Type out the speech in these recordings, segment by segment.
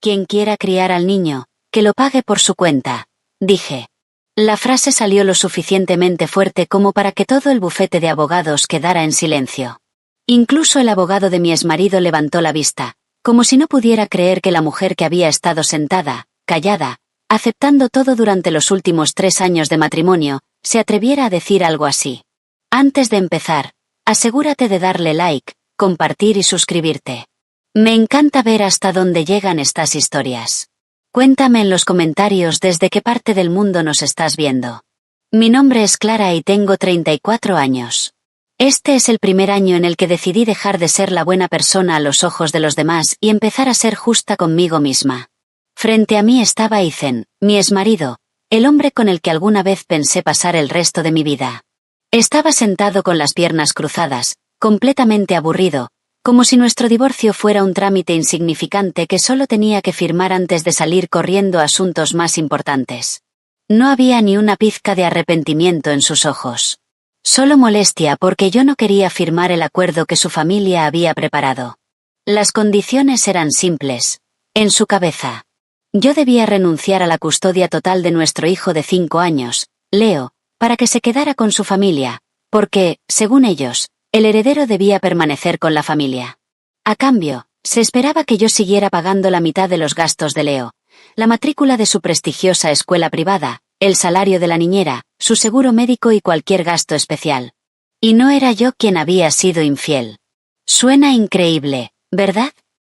Quien quiera criar al niño, que lo pague por su cuenta, dije. La frase salió lo suficientemente fuerte como para que todo el bufete de abogados quedara en silencio. Incluso el abogado de mi exmarido levantó la vista, como si no pudiera creer que la mujer que había estado sentada, callada, aceptando todo durante los últimos 3 años de matrimonio, se atreviera a decir algo así. Antes de empezar, asegúrate de darle like, compartir y suscribirte. Me encanta ver hasta dónde llegan estas historias. Cuéntame en los comentarios desde qué parte del mundo nos estás viendo. Mi nombre es Clara y tengo 34 años. Este es el primer año en el que decidí dejar de ser la buena persona a los ojos de los demás y empezar a ser justa conmigo misma. Frente a mí estaba Ethan, mi exmarido, el hombre con el que alguna vez pensé pasar el resto de mi vida. Estaba sentado con las piernas cruzadas, completamente aburrido, como si nuestro divorcio fuera un trámite insignificante que solo tenía que firmar antes de salir corriendo a asuntos más importantes. No había ni una pizca de arrepentimiento en sus ojos. Solo molestia porque yo no quería firmar el acuerdo que su familia había preparado. Las condiciones eran simples. En su cabeza. Yo debía renunciar a la custodia total de nuestro hijo de 5 años, Leo, para que se quedara con su familia, porque, según ellos, el heredero debía permanecer con la familia. A cambio, se esperaba que yo siguiera pagando la mitad de los gastos de Leo, la matrícula de su prestigiosa escuela privada, el salario de la niñera, su seguro médico y cualquier gasto especial. Y no era yo quien había sido infiel. Suena increíble, ¿verdad?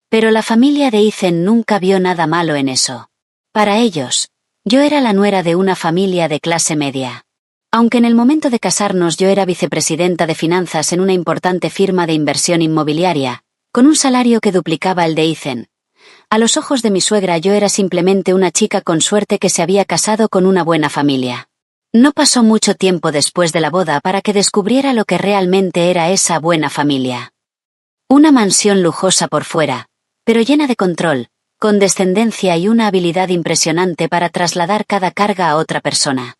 Pero la familia de Ethan nunca vio nada malo en eso. Para ellos, yo era la nuera de una familia de clase media. Aunque en el momento de casarnos yo era vicepresidenta de finanzas en una importante firma de inversión inmobiliaria, con un salario que duplicaba el de Ethan. A los ojos de mi suegra yo era simplemente una chica con suerte que se había casado con una buena familia. No pasó mucho tiempo después de la boda para que descubriera lo que realmente era esa buena familia. Una mansión lujosa por fuera, pero llena de control, condescendencia y una habilidad impresionante para trasladar cada carga a otra persona.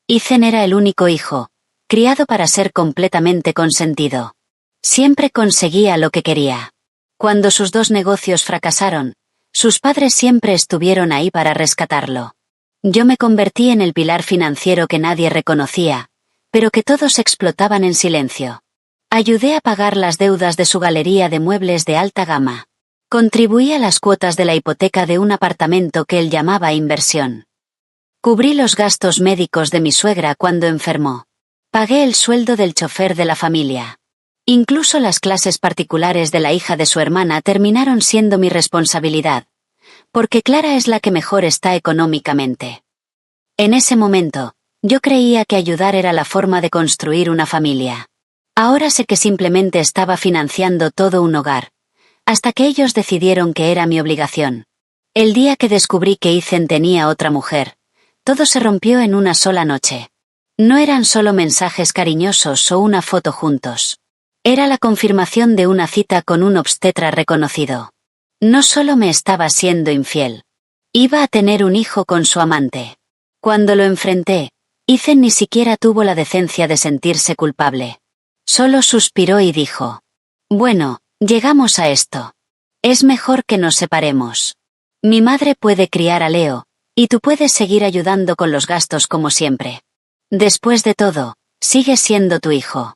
Ethan era el único hijo, criado para ser completamente consentido. Siempre conseguía lo que quería. Cuando sus 2 negocios fracasaron, sus padres siempre estuvieron ahí para rescatarlo. Yo me convertí en el pilar financiero que nadie reconocía, pero que todos explotaban en silencio. Ayudé a pagar las deudas de su galería de muebles de alta gama. Contribuí a las cuotas de la hipoteca de un apartamento que él llamaba inversión. Cubrí los gastos médicos de mi suegra cuando enfermó. Pagué el sueldo del chofer de la familia. Incluso las clases particulares de la hija de su hermana terminaron siendo mi responsabilidad, porque Clara es la que mejor está económicamente. En ese momento, yo creía que ayudar era la forma de construir una familia. Ahora sé que simplemente estaba financiando todo un hogar, hasta que ellos decidieron que era mi obligación. El día que descubrí que Ethan tenía otra mujer, todo se rompió en una sola noche. No eran solo mensajes cariñosos o una foto juntos. Era la confirmación de una cita con un obstetra reconocido. No solo me estaba siendo infiel. Iba a tener un hijo con su amante. Cuando lo enfrenté, Ethan ni siquiera tuvo la decencia de sentirse culpable. Solo suspiró y dijo: «Bueno, llegamos a esto. Es mejor que nos separemos. Mi madre puede criar a Leo, y tú puedes seguir ayudando con los gastos como siempre. Después de todo, sigue siendo tu hijo».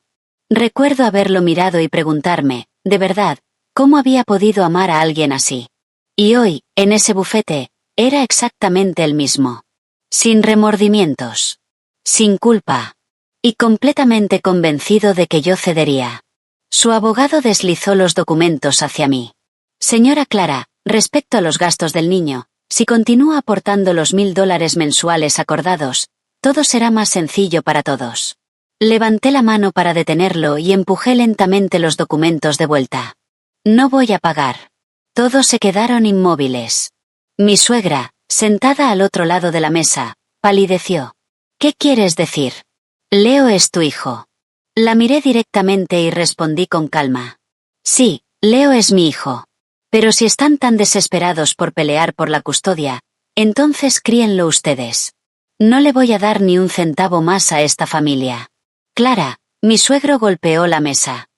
Recuerdo haberlo mirado y preguntarme, de verdad, ¿cómo había podido amar a alguien así? Y hoy, en ese bufete, era exactamente el mismo. Sin remordimientos. Sin culpa. Y completamente convencido de que yo cedería. Su abogado deslizó los documentos hacia mí. «Señora Clara, respecto a los gastos del niño, si continúa aportando los $1000 mensuales acordados, todo será más sencillo para todos». Levanté la mano para detenerlo y empujé lentamente los documentos de vuelta. «No voy a pagar». Todos se quedaron inmóviles. Mi suegra, sentada al otro lado de la mesa, palideció. «¿Qué quieres decir? Leo es tu hijo». La miré directamente y respondí con calma. «Sí, Leo es mi hijo. Pero si están tan desesperados por pelear por la custodia, entonces críenlo ustedes. No le voy a dar ni un centavo más a esta familia». «Clara», mi suegro golpeó la mesa.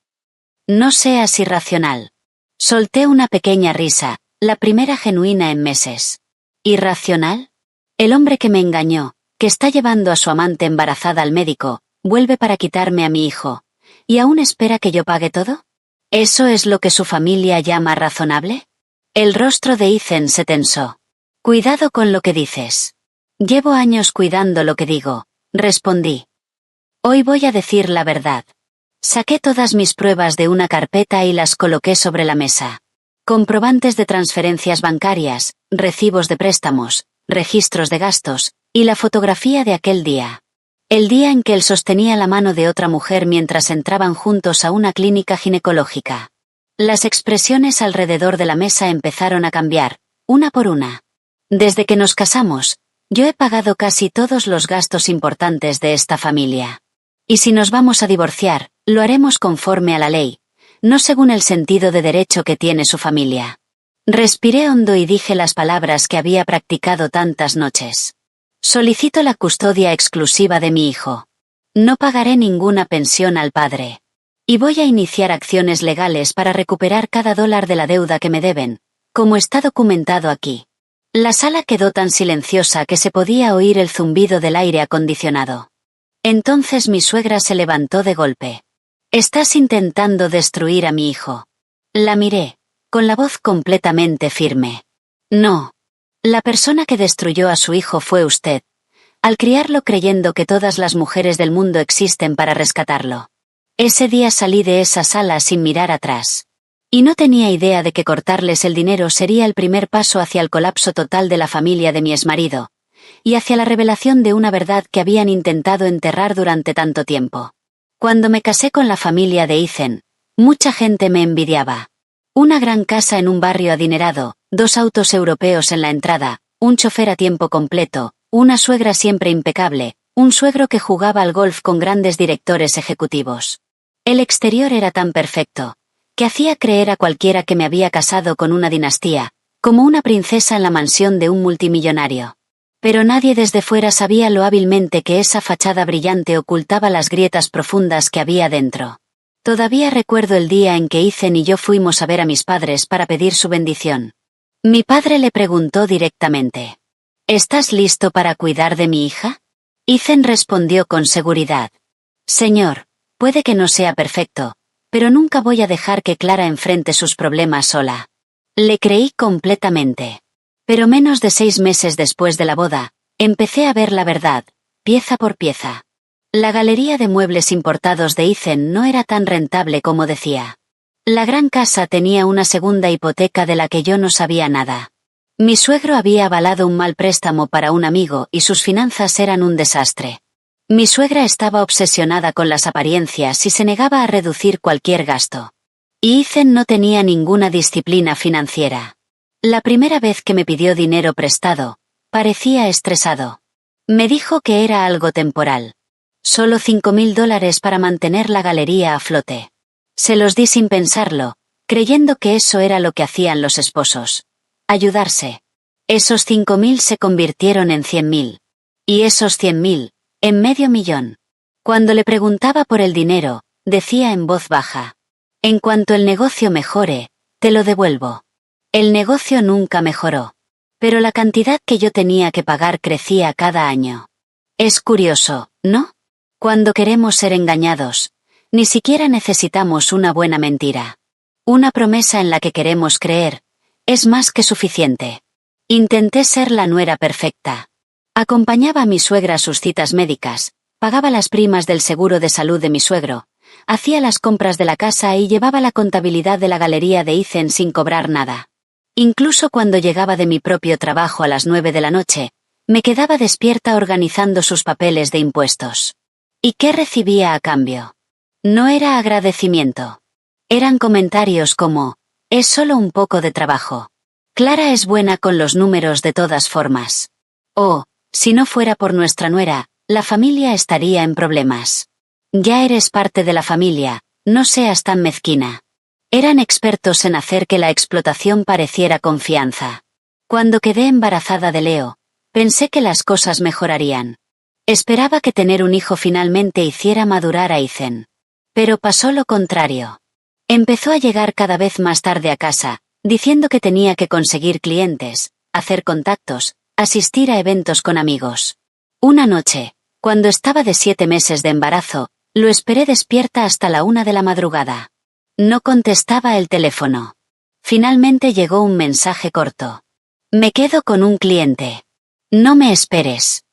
«No seas irracional». Solté una pequeña risa, La primera genuina en meses. ¿Irracional? El hombre que me engañó, que está llevando a su amante embarazada al médico, vuelve para quitarme a mi hijo, ¿y aún espera que yo pague todo? ¿Eso es lo que su familia llama razonable? El rostro de Ethan se tensó. Cuidado con lo que dices. Llevo años cuidando lo que digo, respondí. Hoy voy a decir la verdad. Saqué todas mis pruebas de una carpeta y las coloqué sobre la mesa. Comprobantes de transferencias bancarias, recibos de préstamos, registros de gastos, y la fotografía de aquel día. El día en que él sostenía la mano de otra mujer mientras entraban juntos a una clínica ginecológica. Las expresiones alrededor de la mesa empezaron a cambiar, una por una. Desde que nos casamos, yo he pagado casi todos los gastos importantes de esta familia. Y si nos vamos a divorciar, lo haremos conforme a la ley, no según el sentido de derecho que tiene su familia. Respiré hondo y dije las palabras que había practicado tantas noches. Solicito la custodia exclusiva de mi hijo. No pagaré ninguna pensión al padre. Y voy a iniciar acciones legales para recuperar cada dólar de la deuda que me deben, como está documentado aquí. La sala quedó tan silenciosa que se podía oír el zumbido del aire acondicionado. Entonces mi suegra se levantó de golpe. «Estás intentando destruir a mi hijo». La miré, con la voz completamente firme. «No. La persona que destruyó a su hijo fue usted, al criarlo creyendo que todas las mujeres del mundo existen para rescatarlo. Ese día salí de esa sala sin mirar atrás. Y no tenía idea de que cortarles el dinero sería el primer paso hacia el colapso total de la familia de mi exmarido, y hacia la revelación de una verdad que habían intentado enterrar durante tanto tiempo. Cuando me casé con la familia de Ethan, mucha gente me envidiaba. Una gran casa en un barrio adinerado, 2 autos europeos en la entrada, un chofer a tiempo completo, una suegra siempre impecable, un suegro que jugaba al golf con grandes directores ejecutivos. El exterior era tan perfecto, que hacía creer a cualquiera que me había casado con una dinastía, como una princesa en la mansión de un multimillonario. Pero nadie desde fuera sabía lo hábilmente que esa fachada brillante ocultaba las grietas profundas que había dentro. Todavía recuerdo el día en que Ethan y yo fuimos a ver a mis padres para pedir su bendición. Mi padre le preguntó directamente: ¿Estás listo para cuidar de mi hija? Ethan respondió con seguridad: Señor, puede que no sea perfecto, pero nunca voy a dejar que Clara enfrente sus problemas sola. Le creí completamente. Pero menos de 6 meses después de la boda, empecé a ver la verdad, pieza por pieza. La galería de muebles importados de Ethan no era tan rentable como decía. La gran casa tenía una segunda hipoteca de la que yo no sabía nada. Mi suegro había avalado un mal préstamo para un amigo y sus finanzas eran un desastre. Mi suegra estaba obsesionada con las apariencias y se negaba a reducir cualquier gasto. Y Ethan no tenía ninguna disciplina financiera. La primera vez que me pidió dinero prestado, parecía estresado. Me dijo que era algo temporal. Solo $5,000 para mantener la galería a flote. Se los di sin pensarlo, creyendo que eso era lo que hacían los esposos. Ayudarse. Esos 5,000 se convirtieron en 100,000. Y esos 100,000, en $500,000. Cuando le preguntaba por el dinero, decía en voz baja: En cuanto el negocio mejore, te lo devuelvo. El negocio nunca mejoró. Pero la cantidad que yo tenía que pagar crecía cada año. Es curioso, ¿no? Cuando queremos ser engañados, ni siquiera necesitamos una buena mentira. Una promesa en la que queremos creer es más que suficiente. Intenté ser la nuera perfecta. Acompañaba a mi suegra a sus citas médicas, pagaba las primas del seguro de salud de mi suegro, hacía las compras de la casa y llevaba la contabilidad de la galería de Ethan sin cobrar nada. Incluso cuando llegaba de mi propio trabajo a las 9 de la noche, me quedaba despierta organizando sus papeles de impuestos. ¿Y qué recibía a cambio? No era agradecimiento. Eran comentarios como: es solo un poco de trabajo. Clara es buena con los números de todas formas. O, si no fuera por nuestra nuera, la familia estaría en problemas. Ya eres parte de la familia, no seas tan mezquina. Eran expertos en hacer que la explotación pareciera confianza. Cuando quedé embarazada de Leo, pensé que las cosas mejorarían. Esperaba que tener un hijo finalmente hiciera madurar a Ethan. Pero pasó lo contrario. Empezó a llegar cada vez más tarde a casa, diciendo que tenía que conseguir clientes, hacer contactos, asistir a eventos con amigos. Una noche, cuando estaba de 7 meses de embarazo, lo esperé despierta hasta la 1 de la madrugada. No contestaba el teléfono. Finalmente llegó un mensaje corto. Me quedo con un cliente. No me esperes.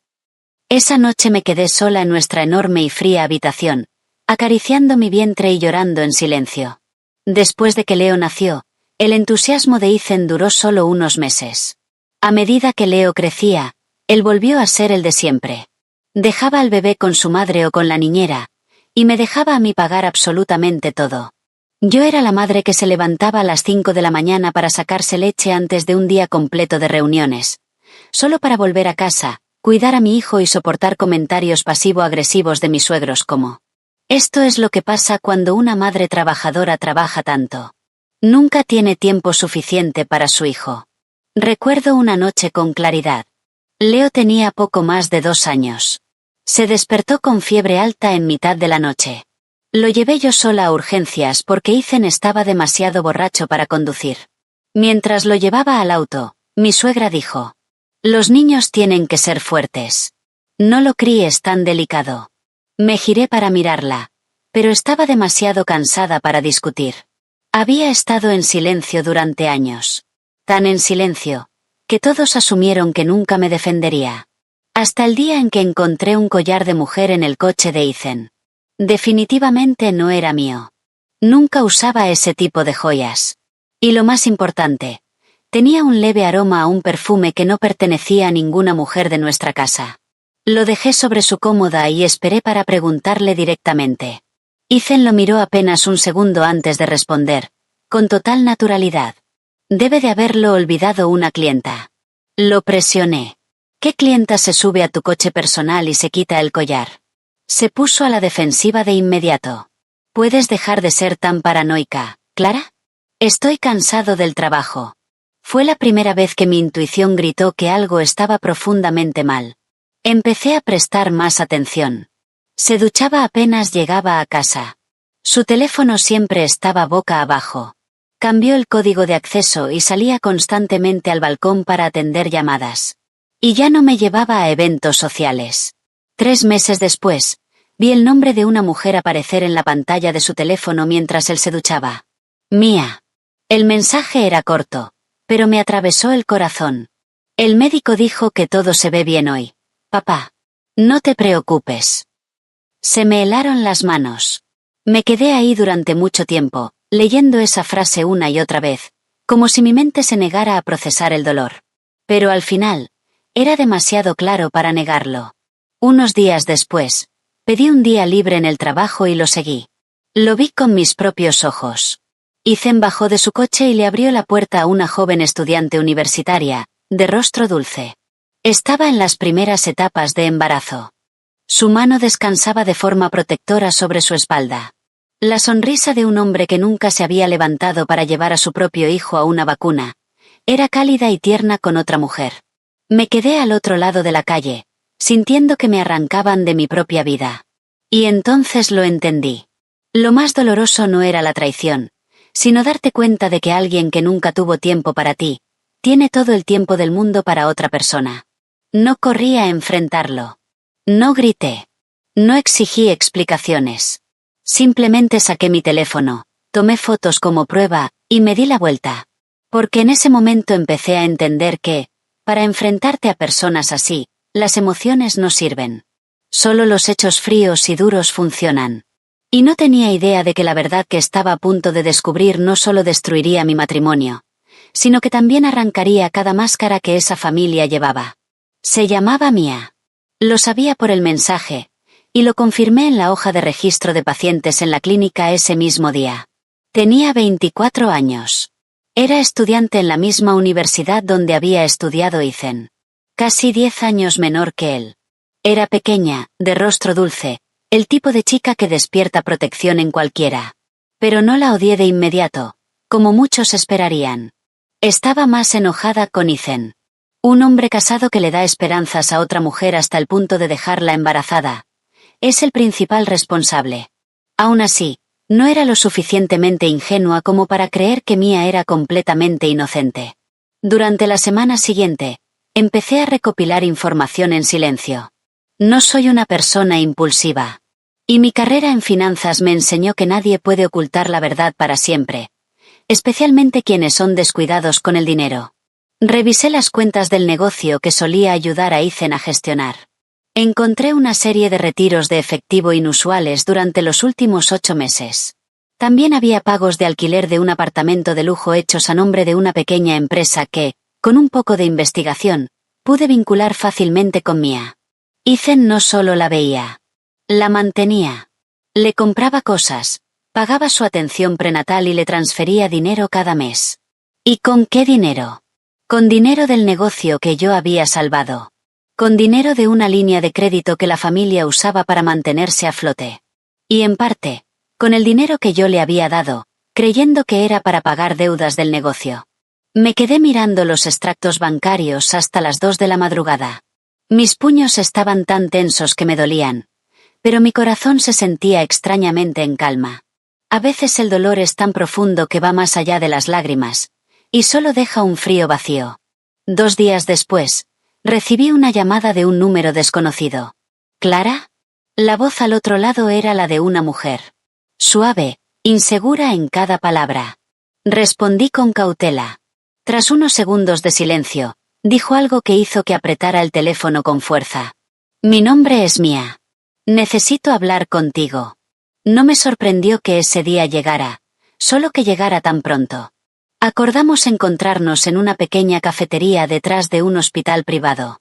Esa noche me quedé sola en nuestra enorme y fría habitación, acariciando mi vientre y llorando en silencio. Después de que Leo nació, el entusiasmo de Ethan duró solo unos meses. A medida que Leo crecía, él volvió a ser el de siempre. Dejaba al bebé con su madre o con la niñera, y me dejaba a mí pagar absolutamente todo. Yo era la madre que se levantaba a las 5 de la mañana para sacarse leche antes de un día completo de reuniones, solo para volver a casa, cuidar a mi hijo y soportar comentarios pasivo-agresivos de mis suegros como: esto es lo que pasa cuando una madre trabajadora trabaja tanto. Nunca tiene tiempo suficiente para su hijo. Recuerdo una noche con claridad. Leo tenía poco más de 2 años. Se despertó con fiebre alta en mitad de la noche. Lo llevé yo sola a urgencias porque Ethan estaba demasiado borracho para conducir. Mientras lo llevaba al auto, mi suegra dijo: los niños tienen que ser fuertes. No lo críes tan delicado. Me giré para mirarla, pero estaba demasiado cansada para discutir. Había estado en silencio durante años. Tan en silencio, que todos asumieron que nunca me defendería. Hasta el día en que encontré un collar de mujer en el coche de Ethan. Definitivamente no era mío. Nunca usaba ese tipo de joyas. Y lo más importante, tenía un leve aroma a un perfume que no pertenecía a ninguna mujer de nuestra casa. Lo dejé sobre su cómoda y esperé para preguntarle directamente. Ethan lo miró apenas un segundo antes de responder, con total naturalidad. Debe de haberlo olvidado una clienta. Lo presioné. ¿Qué clienta se sube a tu coche personal y se quita el collar? Se puso a la defensiva de inmediato. ¿Puedes dejar de ser tan paranoica, Clara? Estoy cansado del trabajo. Fue la primera vez que mi intuición gritó que algo estaba profundamente mal. Empecé a prestar más atención. Se duchaba apenas llegaba a casa. Su teléfono siempre estaba boca abajo. Cambió el código de acceso y salía constantemente al balcón para atender llamadas. Y ya no me llevaba a eventos sociales. 3 meses después, vi el nombre de una mujer aparecer en la pantalla de su teléfono mientras él se duchaba. Mía. El mensaje era corto, pero me atravesó el corazón. El médico dijo que todo se ve bien hoy. Papá. No te preocupes. Se me helaron las manos. Me quedé ahí durante mucho tiempo, leyendo esa frase una y otra vez, como si mi mente se negara a procesar el dolor. Pero al final, era demasiado claro para negarlo. Unos días después, pedí un día libre en el trabajo y lo seguí. Lo vi con mis propios ojos. Ethan bajó de su coche y le abrió la puerta a una joven estudiante universitaria, de rostro dulce. Estaba en las primeras etapas de embarazo. Su mano descansaba de forma protectora sobre su espalda. La sonrisa de un hombre que nunca se había levantado para llevar a su propio hijo a una vacuna. Era cálida y tierna con otra mujer. Me quedé al otro lado de la calle, sintiendo que me arrancaban de mi propia vida. Y entonces lo entendí. Lo más doloroso no era la traición, sino darte cuenta de que alguien que nunca tuvo tiempo para ti, tiene todo el tiempo del mundo para otra persona. No corrí a enfrentarlo. No grité. No exigí explicaciones. Simplemente saqué mi teléfono, tomé fotos como prueba, y me di la vuelta. Porque en ese momento empecé a entender que, para enfrentarte a personas así, las emociones no sirven. Solo los hechos fríos y duros funcionan. Y no tenía idea de que la verdad que estaba a punto de descubrir no solo destruiría mi matrimonio, sino que también arrancaría cada máscara que esa familia llevaba. Se llamaba Mía. Lo sabía por el mensaje, y lo confirmé en la hoja de registro de pacientes en la clínica ese mismo día. Tenía 24 años. Era estudiante en la misma universidad donde había estudiado Ethan. Casi 10 años menor que él. Era pequeña, de rostro dulce, el tipo de chica que despierta protección en cualquiera. Pero no la odié de inmediato, como muchos esperarían. Estaba más enojada con Ethan. Un hombre casado que le da esperanzas a otra mujer hasta el punto de dejarla embarazada. Es el principal responsable. Aún así, No era lo suficientemente ingenua como para creer que Mia era completamente inocente. Durante la semana siguiente, empecé a recopilar información en silencio. No soy una persona impulsiva. Y mi carrera en finanzas me enseñó que nadie puede ocultar la verdad para siempre, especialmente quienes son descuidados con el dinero. Revisé las cuentas del negocio que solía ayudar a Ethan a gestionar. Encontré una serie de retiros de efectivo inusuales durante los últimos 8 meses. También había pagos de alquiler de un apartamento de lujo hechos a nombre de una pequeña empresa que, con un poco de investigación, pude vincular fácilmente con Mia. Ethan no solo la veía. La mantenía. Le compraba cosas, pagaba su atención prenatal y le transfería dinero cada mes. ¿Y con qué dinero? Con dinero del negocio que yo había salvado. Con dinero de una línea de crédito que la familia usaba para mantenerse a flote. Y en parte, con el dinero que yo le había dado, creyendo que era para pagar deudas del negocio. Me quedé mirando los extractos bancarios hasta las 2 de la madrugada. Mis puños estaban tan tensos que me dolían, pero mi corazón se sentía extrañamente en calma. A veces el dolor es tan profundo que va más allá de las lágrimas, y solo deja un frío vacío. 2 días después, recibí una llamada de un número desconocido. ¿Clara? La voz al otro lado era la de una mujer. Suave, insegura en cada palabra. Respondí con cautela. Tras unos segundos de silencio, dijo algo que hizo que apretara el teléfono con fuerza. Mi nombre es Mia. Necesito hablar contigo. No me sorprendió que ese día llegara, solo que llegara tan pronto. Acordamos encontrarnos en una pequeña cafetería detrás de un hospital privado.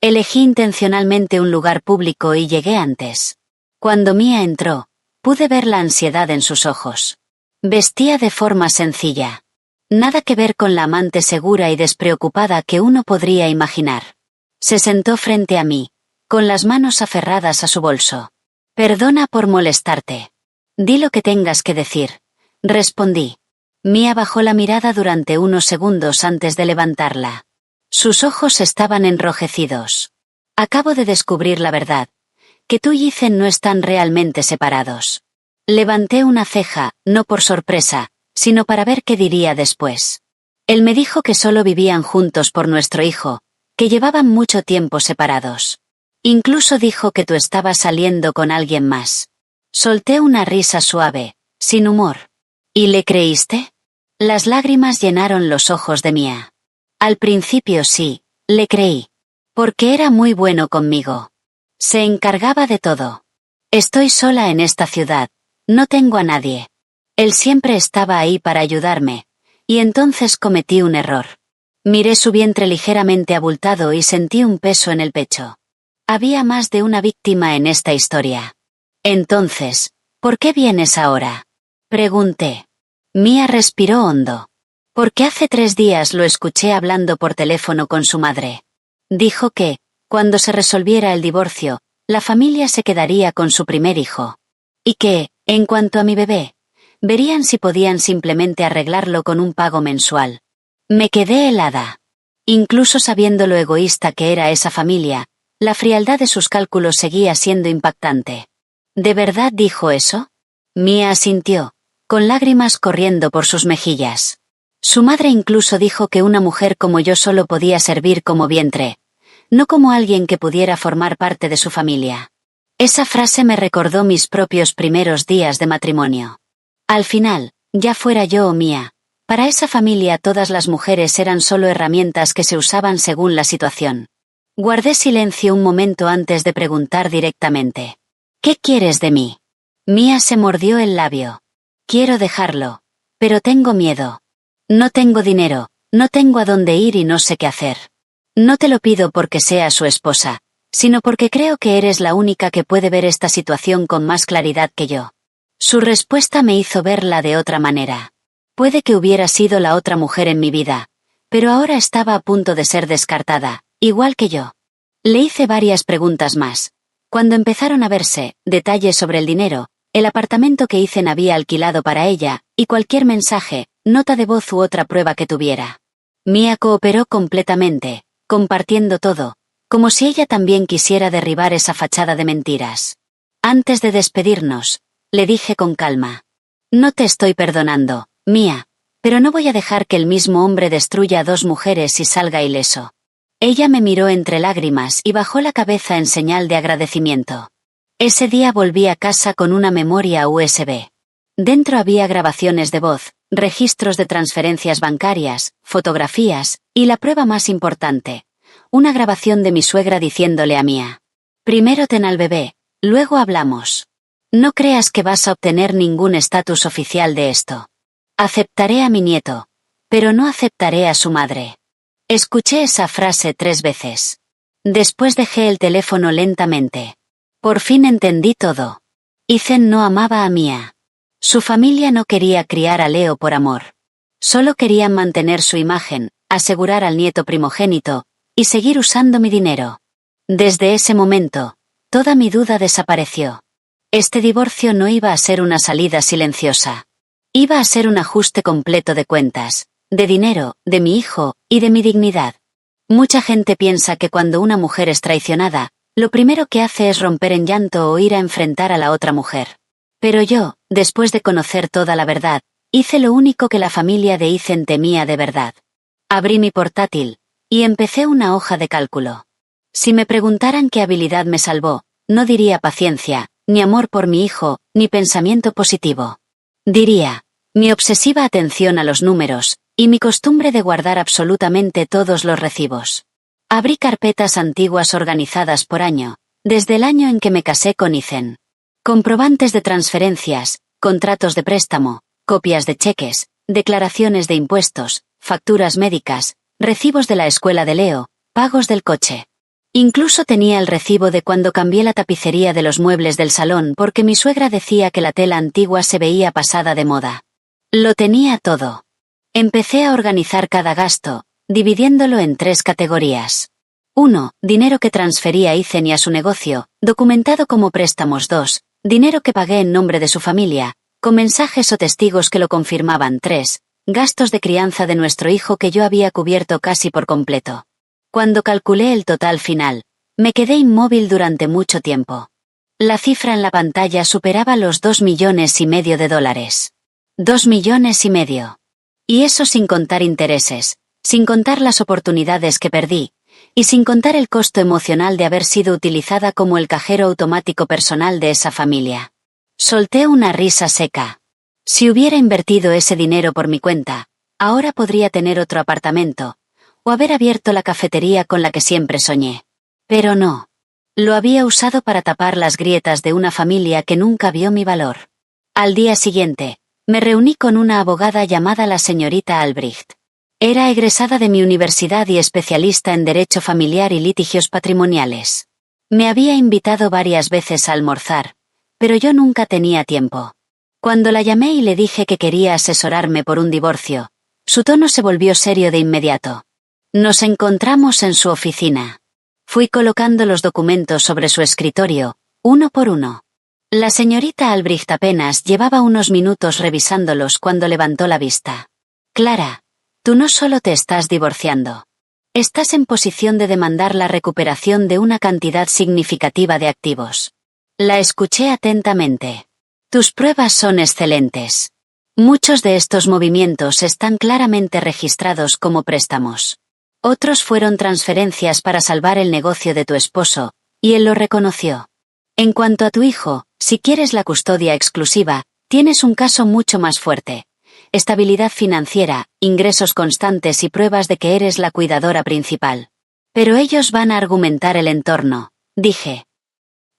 Elegí intencionalmente un lugar público y llegué antes. Cuando Mia entró, pude ver la ansiedad en sus ojos. Vestía de forma sencilla. Nada que ver con la amante segura y despreocupada que uno podría imaginar. Se sentó frente a mí, con las manos aferradas a su bolso. Perdona por molestarte. Di lo que tengas que decir, respondí. Mia bajó la mirada durante unos segundos antes de levantarla. Sus ojos estaban enrojecidos. Acabo de descubrir la verdad, que tú y Ethan no están realmente separados. Levanté una ceja, no por sorpresa, sino para ver qué diría después. Él me dijo que solo vivían juntos por nuestro hijo, que llevaban mucho tiempo separados. Incluso dijo que tú estabas saliendo con alguien más. Solté una risa suave, sin humor. ¿Y le creíste? Las lágrimas llenaron los ojos de Mia. Al principio sí, le creí. Porque era muy bueno conmigo. Se encargaba de todo. Estoy sola en esta ciudad, no tengo a nadie. Él siempre estaba ahí para ayudarme, y entonces cometí un error. Miré su vientre ligeramente abultado y sentí un peso en el pecho. Había más de una víctima en esta historia. Entonces, ¿por qué vienes ahora? Pregunté. Mia respiró hondo. Porque hace 3 días lo escuché hablando por teléfono con su madre. Dijo que, cuando se resolviera el divorcio, la familia se quedaría con su primer hijo. Y que, en cuanto a mi bebé, verían si podían simplemente arreglarlo con un pago mensual. Me quedé helada. Incluso sabiendo lo egoísta que era esa familia, la frialdad de sus cálculos seguía siendo impactante. ¿De verdad dijo eso? Mia asintió, con lágrimas corriendo por sus mejillas. Su madre incluso dijo que una mujer como yo solo podía servir como vientre, no como alguien que pudiera formar parte de su familia. Esa frase me recordó mis propios primeros días de matrimonio. Al final, ya fuera yo o Mia, para esa familia todas las mujeres eran solo herramientas que se usaban según la situación. Guardé silencio un momento antes de preguntar directamente. ¿Qué quieres de mí? Mia se mordió el labio. Quiero dejarlo, pero tengo miedo. No tengo dinero, no tengo a dónde ir y no sé qué hacer. No te lo pido porque seas su esposa, sino porque creo que eres la única que puede ver esta situación con más claridad que yo. Su respuesta me hizo verla de otra manera. Puede que hubiera sido la otra mujer en mi vida, pero ahora estaba a punto de ser descartada, igual que yo. Le hice varias preguntas más. Cuando empezaron a verse, detalles sobre el dinero, el apartamento que Ethan había alquilado para ella, y cualquier mensaje, nota de voz u otra prueba que tuviera. Mia cooperó completamente, compartiendo todo, como si ella también quisiera derribar esa fachada de mentiras. Antes de despedirnos, le dije con calma. No te estoy perdonando, Mia, pero no voy a dejar que el mismo hombre destruya a 2 mujeres y salga ileso. Ella me miró entre lágrimas y bajó la cabeza en señal de agradecimiento. Ese día volví a casa con una memoria USB. Dentro había grabaciones de voz, registros de transferencias bancarias, fotografías, y la prueba más importante, una grabación de mi suegra diciéndole a Mia: primero ten al bebé, luego hablamos. No creas que vas a obtener ningún estatus oficial de esto. Aceptaré a mi nieto, pero no aceptaré a su madre. Escuché esa frase 3 veces. Después dejé el teléfono lentamente. Por fin entendí todo. Ethan no amaba a Mia. Su familia no quería criar a Leo por amor. Solo querían mantener su imagen, asegurar al nieto primogénito, y seguir usando mi dinero. Desde ese momento, toda mi duda desapareció. Este divorcio no iba a ser una salida silenciosa. Iba a ser un ajuste completo de cuentas, de dinero, de mi hijo, y de mi dignidad. Mucha gente piensa que cuando una mujer es traicionada, lo primero que hace es romper en llanto o ir a enfrentar a la otra mujer. Pero yo, después de conocer toda la verdad, hice lo único que la familia de Ethan temía de verdad. Abrí mi portátil, y empecé una hoja de cálculo. Si me preguntaran qué habilidad me salvó, no diría paciencia, ni amor por mi hijo, ni pensamiento positivo. Diría, mi obsesiva atención a los números, y mi costumbre de guardar absolutamente todos los recibos. Abrí carpetas antiguas organizadas por año, desde el año en que me casé con Ethan. Comprobantes de transferencias, contratos de préstamo, copias de cheques, declaraciones de impuestos, facturas médicas, recibos de la escuela de Leo, pagos del coche. Incluso tenía el recibo de cuando cambié la tapicería de los muebles del salón porque mi suegra decía que la tela antigua se veía pasada de moda. Lo tenía todo. Empecé a organizar cada gasto, dividiéndolo en 3 categorías. 1. Dinero que transfería a Ethan y a su negocio, documentado como préstamos. 2. Dinero que pagué en nombre de su familia, con mensajes o testigos que lo confirmaban. 3. Gastos de crianza de nuestro hijo que yo había cubierto casi por completo. Cuando calculé el total final, me quedé inmóvil durante mucho tiempo. La cifra en la pantalla superaba los $2,5 millones de dólares. $2,5 millones. Y eso sin contar intereses, sin contar las oportunidades que perdí, y sin contar el costo emocional de haber sido utilizada como el cajero automático personal de esa familia. Solté una risa seca. Si hubiera invertido ese dinero por mi cuenta, ahora podría tener otro apartamento, o haber abierto la cafetería con la que siempre soñé. Pero no. Lo había usado para tapar las grietas de una familia que nunca vio mi valor. Al día siguiente, me reuní con una abogada llamada la señorita Albrecht. Era egresada de mi universidad y especialista en derecho familiar y litigios patrimoniales. Me había invitado varias veces a almorzar, pero yo nunca tenía tiempo. Cuando la llamé y le dije que quería asesorarme por un divorcio, su tono se volvió serio de inmediato. Nos encontramos en su oficina. Fui colocando los documentos sobre su escritorio, uno por uno. La señorita Albrecht apenas llevaba unos minutos revisándolos cuando levantó la vista. Clara, tú no solo te estás divorciando. Estás en posición de demandar la recuperación de una cantidad significativa de activos. La escuché atentamente. Tus pruebas son excelentes. Muchos de estos movimientos están claramente registrados como préstamos. Otros fueron transferencias para salvar el negocio de tu esposo, y él lo reconoció. En cuanto a tu hijo, si quieres la custodia exclusiva, tienes un caso mucho más fuerte. Estabilidad financiera, ingresos constantes y pruebas de que eres la cuidadora principal. Pero ellos van a argumentar el entorno, dije.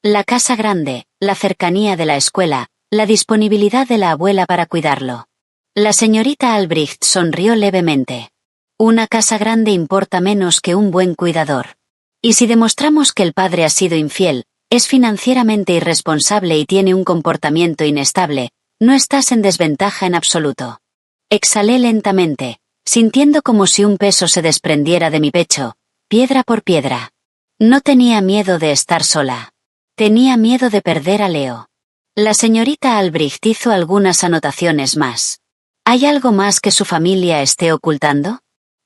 La casa grande, la cercanía de la escuela, la disponibilidad de la abuela para cuidarlo. La señorita Albrecht sonrió levemente. Una casa grande importa menos que un buen cuidador. Y si demostramos que el padre ha sido infiel, es financieramente irresponsable y tiene un comportamiento inestable, no estás en desventaja en absoluto. Exhalé lentamente, sintiendo como si un peso se desprendiera de mi pecho, piedra por piedra. No tenía miedo de estar sola. Tenía miedo de perder a Leo. La señorita Albrecht hizo algunas anotaciones más. ¿Hay algo más que su familia esté ocultando?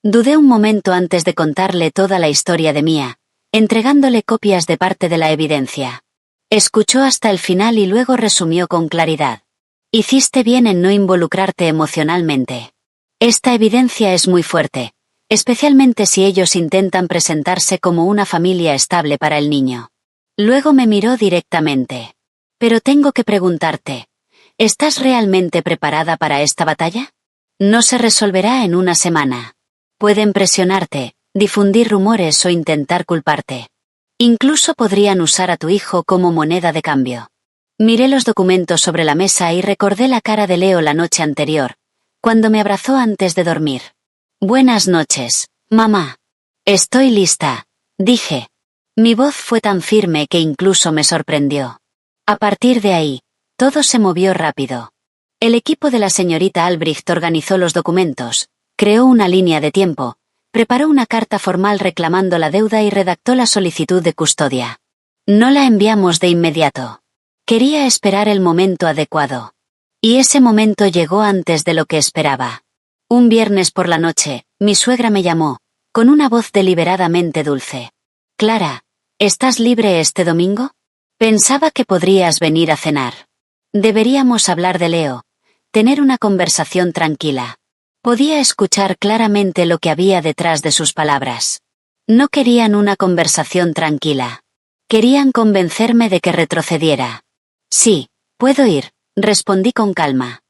Dudé un momento antes de contarle toda la historia de Mia, entregándole copias de parte de la evidencia. Escuchó hasta el final y luego resumió con claridad. Hiciste bien en no involucrarte emocionalmente. Esta evidencia es muy fuerte, especialmente si ellos intentan presentarse como una familia estable para el niño. Luego me miró directamente. Pero tengo que preguntarte, ¿estás realmente preparada para esta batalla? No se resolverá en una semana. Pueden presionarte, difundir rumores o intentar culparte. Incluso podrían usar a tu hijo como moneda de cambio. Miré los documentos sobre la mesa y recordé la cara de Leo la noche anterior, cuando me abrazó antes de dormir. Buenas noches, mamá. Estoy lista, dije. Mi voz fue tan firme que incluso me sorprendió. A partir de ahí, todo se movió rápido. El equipo de la señorita Albrecht organizó los documentos, creó una línea de tiempo, preparó una carta formal reclamando la deuda y redactó la solicitud de custodia. No la enviamos de inmediato. Quería esperar el momento adecuado. Y ese momento llegó antes de lo que esperaba. Un viernes por la noche, mi suegra me llamó, con una voz deliberadamente dulce. Clara, ¿estás libre este domingo? Pensaba que podrías venir a cenar. Deberíamos hablar de Leo, tener una conversación tranquila. Podía escuchar claramente lo que había detrás de sus palabras. No querían una conversación tranquila. Querían convencerme de que retrocediera. Sí, puedo ir, respondí con calma.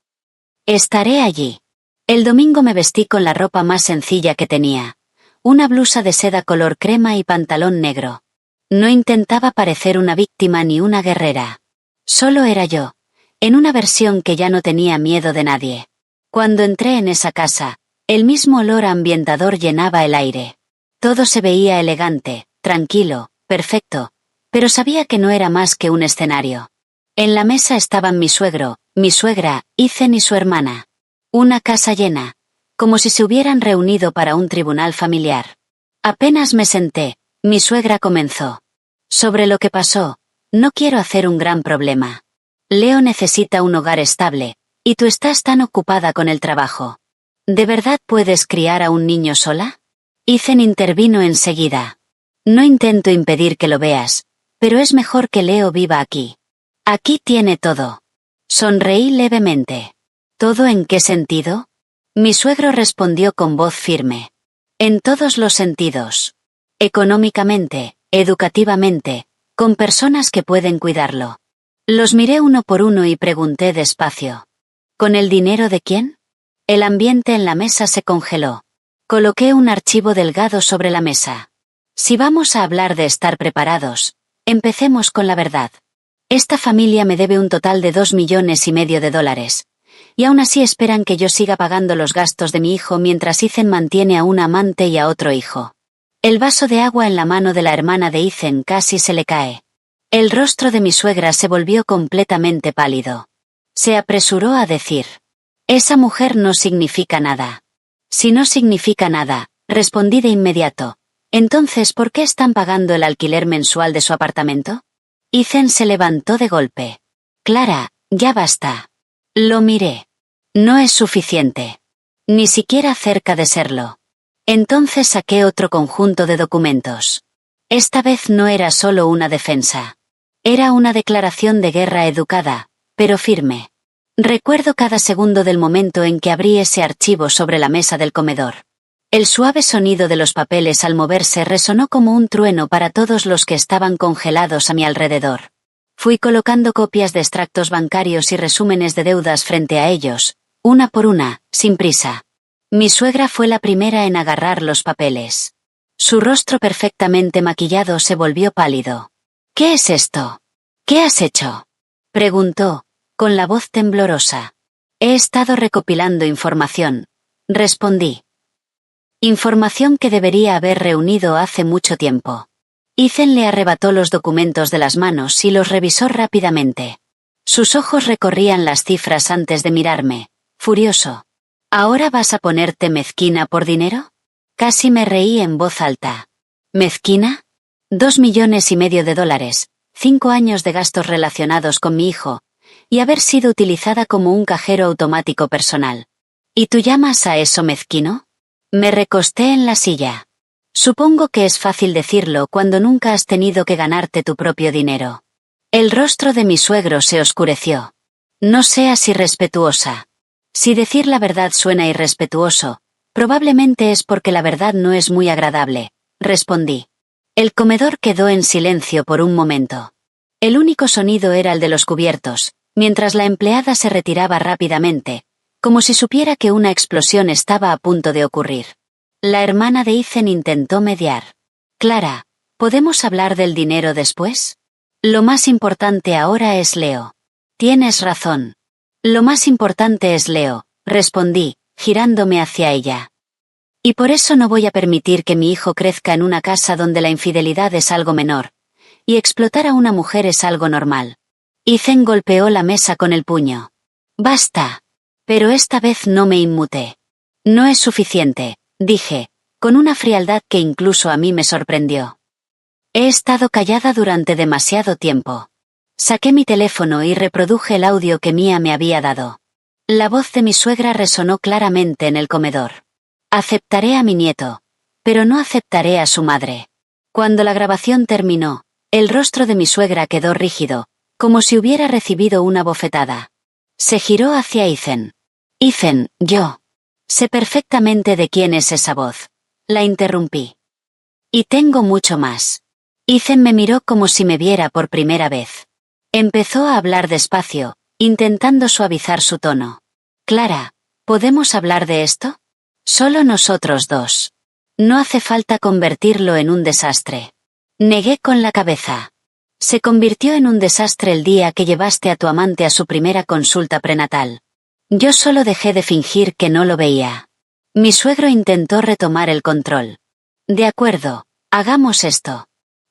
Estaré allí. El domingo me vestí con la ropa más sencilla que tenía. Una blusa de seda color crema y pantalón negro. No intentaba parecer una víctima ni una guerrera. Solo era yo, en una versión que ya no tenía miedo de nadie. Cuando entré en esa casa, el mismo olor a ambientador llenaba el aire. Todo se veía elegante, tranquilo, perfecto, pero sabía que no era más que un escenario. En la mesa estaban mi suegro, mi suegra, Ethan y su hermana. Una casa llena, como si se hubieran reunido para un tribunal familiar. Apenas me senté, mi suegra comenzó. Sobre lo que pasó, no quiero hacer un gran problema. Leo necesita un hogar estable, y tú estás tan ocupada con el trabajo. ¿De verdad puedes criar a un niño sola? Ethan intervino enseguida. No intento impedir que lo veas, pero es mejor que Leo viva aquí. Aquí tiene todo. Sonreí levemente. ¿Todo en qué sentido? Mi suegro respondió con voz firme. En todos los sentidos. Económicamente, educativamente, con personas que pueden cuidarlo. Los miré uno por uno y pregunté despacio. ¿Con el dinero de quién? El ambiente en la mesa se congeló. Coloqué un archivo delgado sobre la mesa. Si vamos a hablar de estar preparados, empecemos con la verdad. Esta familia me debe un total de $2,5 millones, y aún así esperan que yo siga pagando los gastos de mi hijo mientras Ethan mantiene a un amante y a otro hijo. El vaso de agua en la mano de la hermana de Ethan casi se le cae. El rostro de mi suegra se volvió completamente pálido. Se apresuró a decir: esa mujer no significa nada. Si no significa nada, respondí de inmediato, entonces ¿por qué están pagando el alquiler mensual de su apartamento? Ethan se levantó de golpe. Clara, ya basta. Lo miré. No es suficiente. Ni siquiera cerca de serlo. Entonces saqué otro conjunto de documentos. Esta vez no era solo una defensa. Era una declaración de guerra educada, pero firme. Recuerdo cada segundo del momento en que abrí ese archivo sobre la mesa del comedor. El suave sonido de los papeles al moverse resonó como un trueno para todos los que estaban congelados a mi alrededor. Fui colocando copias de extractos bancarios y resúmenes de deudas frente a ellos, una por una, sin prisa. Mi suegra fue la primera en agarrar los papeles. Su rostro perfectamente maquillado se volvió pálido. ¿Qué es esto? ¿Qué has hecho? Preguntó, con la voz temblorosa. He estado recopilando información, respondí. Información que debería haber reunido hace mucho tiempo. Ethan le arrebató los documentos de las manos y los revisó rápidamente. Sus ojos recorrían las cifras antes de mirarme, furioso. ¿Ahora vas a ponerte mezquina por dinero? Casi me reí en voz alta. ¿Mezquina? $2,5 millones, 5 años de gastos relacionados con mi hijo, y haber sido utilizada como un cajero automático personal. ¿Y tú llamas a eso mezquino? Me recosté en la silla. Supongo que es fácil decirlo cuando nunca has tenido que ganarte tu propio dinero. El rostro de mi suegro se oscureció. No seas irrespetuosa. Si decir la verdad suena irrespetuoso, probablemente es porque la verdad no es muy agradable, respondí. El comedor quedó en silencio por un momento. El único sonido era el de los cubiertos, mientras la empleada se retiraba rápidamente, como si supiera que una explosión estaba a punto de ocurrir. La hermana de Ethan intentó mediar. Clara, ¿podemos hablar del dinero después? Lo más importante ahora es Leo. Tienes razón. Lo más importante es Leo, respondí, girándome hacia ella. Y por eso no voy a permitir que mi hijo crezca en una casa donde la infidelidad es algo menor, y explotar a una mujer es algo normal. Ethan golpeó la mesa con el puño. Basta. Pero esta vez no me inmuté. No es suficiente, dije, con una frialdad que incluso a mí me sorprendió. He estado callada durante demasiado tiempo. Saqué mi teléfono y reproduje el audio que Mia me había dado. La voz de mi suegra resonó claramente en el comedor. Aceptaré a mi nieto, pero no aceptaré a su madre. Cuando la grabación terminó, el rostro de mi suegra quedó rígido, como si hubiera recibido una bofetada. Se giró hacia Ethan. Ethan, yo. Sé perfectamente de quién es esa voz. La interrumpí. Y tengo mucho más. Ethan me miró como si me viera por primera vez. Empezó a hablar despacio, intentando suavizar su tono. Clara, ¿podemos hablar de esto? Solo nosotros dos. No hace falta convertirlo en un desastre. Negué con la cabeza. Se convirtió en un desastre el día que llevaste a tu amante a su primera consulta prenatal. Yo solo dejé de fingir que no lo veía. Mi suegro intentó retomar el control. De acuerdo, hagamos esto.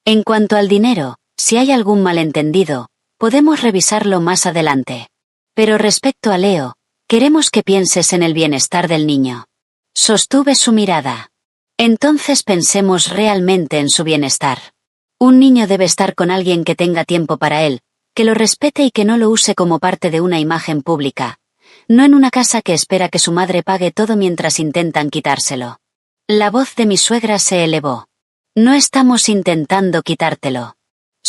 En cuanto al dinero, si hay algún malentendido, podemos revisarlo más adelante. Pero respecto a Leo, queremos que pienses en el bienestar del niño. Sostuve su mirada. Entonces pensemos realmente en su bienestar. Un niño debe estar con alguien que tenga tiempo para él, que lo respete y que no lo use como parte de una imagen pública. No en una casa que espera que su madre pague todo mientras intentan quitárselo. La voz de mi suegra se elevó. No estamos intentando quitártelo.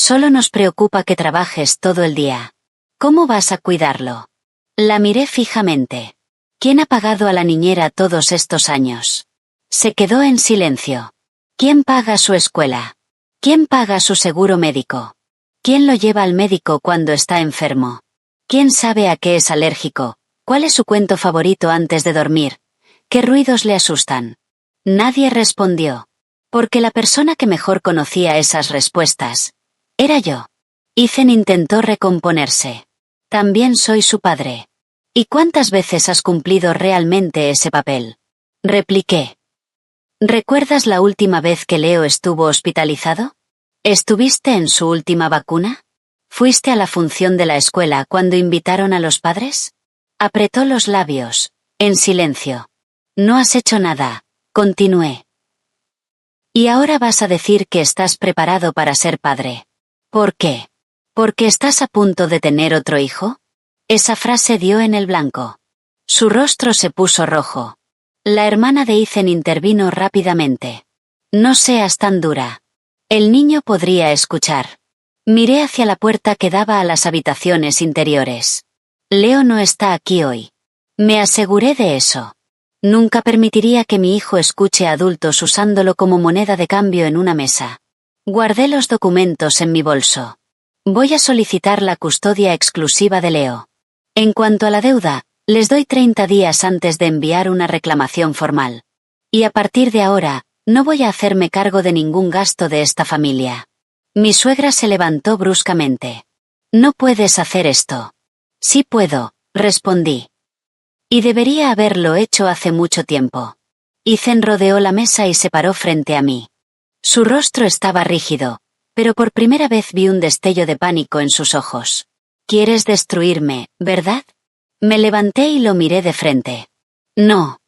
Solo nos preocupa que trabajes todo el día. ¿Cómo vas a cuidarlo? La miré fijamente. ¿Quién ha pagado a la niñera todos estos años? Se quedó en silencio. ¿Quién paga su escuela? ¿Quién paga su seguro médico? ¿Quién lo lleva al médico cuando está enfermo? ¿Quién sabe a qué es alérgico? ¿Cuál es su cuento favorito antes de dormir? ¿Qué ruidos le asustan? Nadie respondió. Porque la persona que mejor conocía esas respuestas era yo. Ethan intentó recomponerse. También soy su padre. ¿Y cuántas veces has cumplido realmente ese papel? Repliqué. ¿Recuerdas la última vez que Leo estuvo hospitalizado? ¿Estuviste en su última vacuna? ¿Fuiste a la función de la escuela cuando invitaron a los padres? Apretó los labios, en silencio. No has hecho nada, continué. Y ahora vas a decir que estás preparado para ser padre. ¿Por qué? ¿Porque estás a punto de tener otro hijo? Esa frase dio en el blanco. Su rostro se puso rojo. La hermana de Ethan intervino rápidamente. No seas tan dura. El niño podría escuchar. Miré hacia la puerta que daba a las habitaciones interiores. Leo no está aquí hoy. Me aseguré de eso. Nunca permitiría que mi hijo escuche a adultos usándolo como moneda de cambio en una mesa. Guardé los documentos en mi bolso. Voy a solicitar la custodia exclusiva de Leo. En cuanto a la deuda, les doy 30 días antes de enviar una reclamación formal. Y a partir de ahora, no voy a hacerme cargo de ningún gasto de esta familia. Mi suegra se levantó bruscamente. No puedes hacer esto. Sí puedo, respondí. Y debería haberlo hecho hace mucho tiempo. Ethan rodeó la mesa y se paró frente a mí. Su rostro estaba rígido, pero por primera vez vi un destello de pánico en sus ojos. ¿Quieres destruirme, verdad? Me levanté y lo miré de frente. No.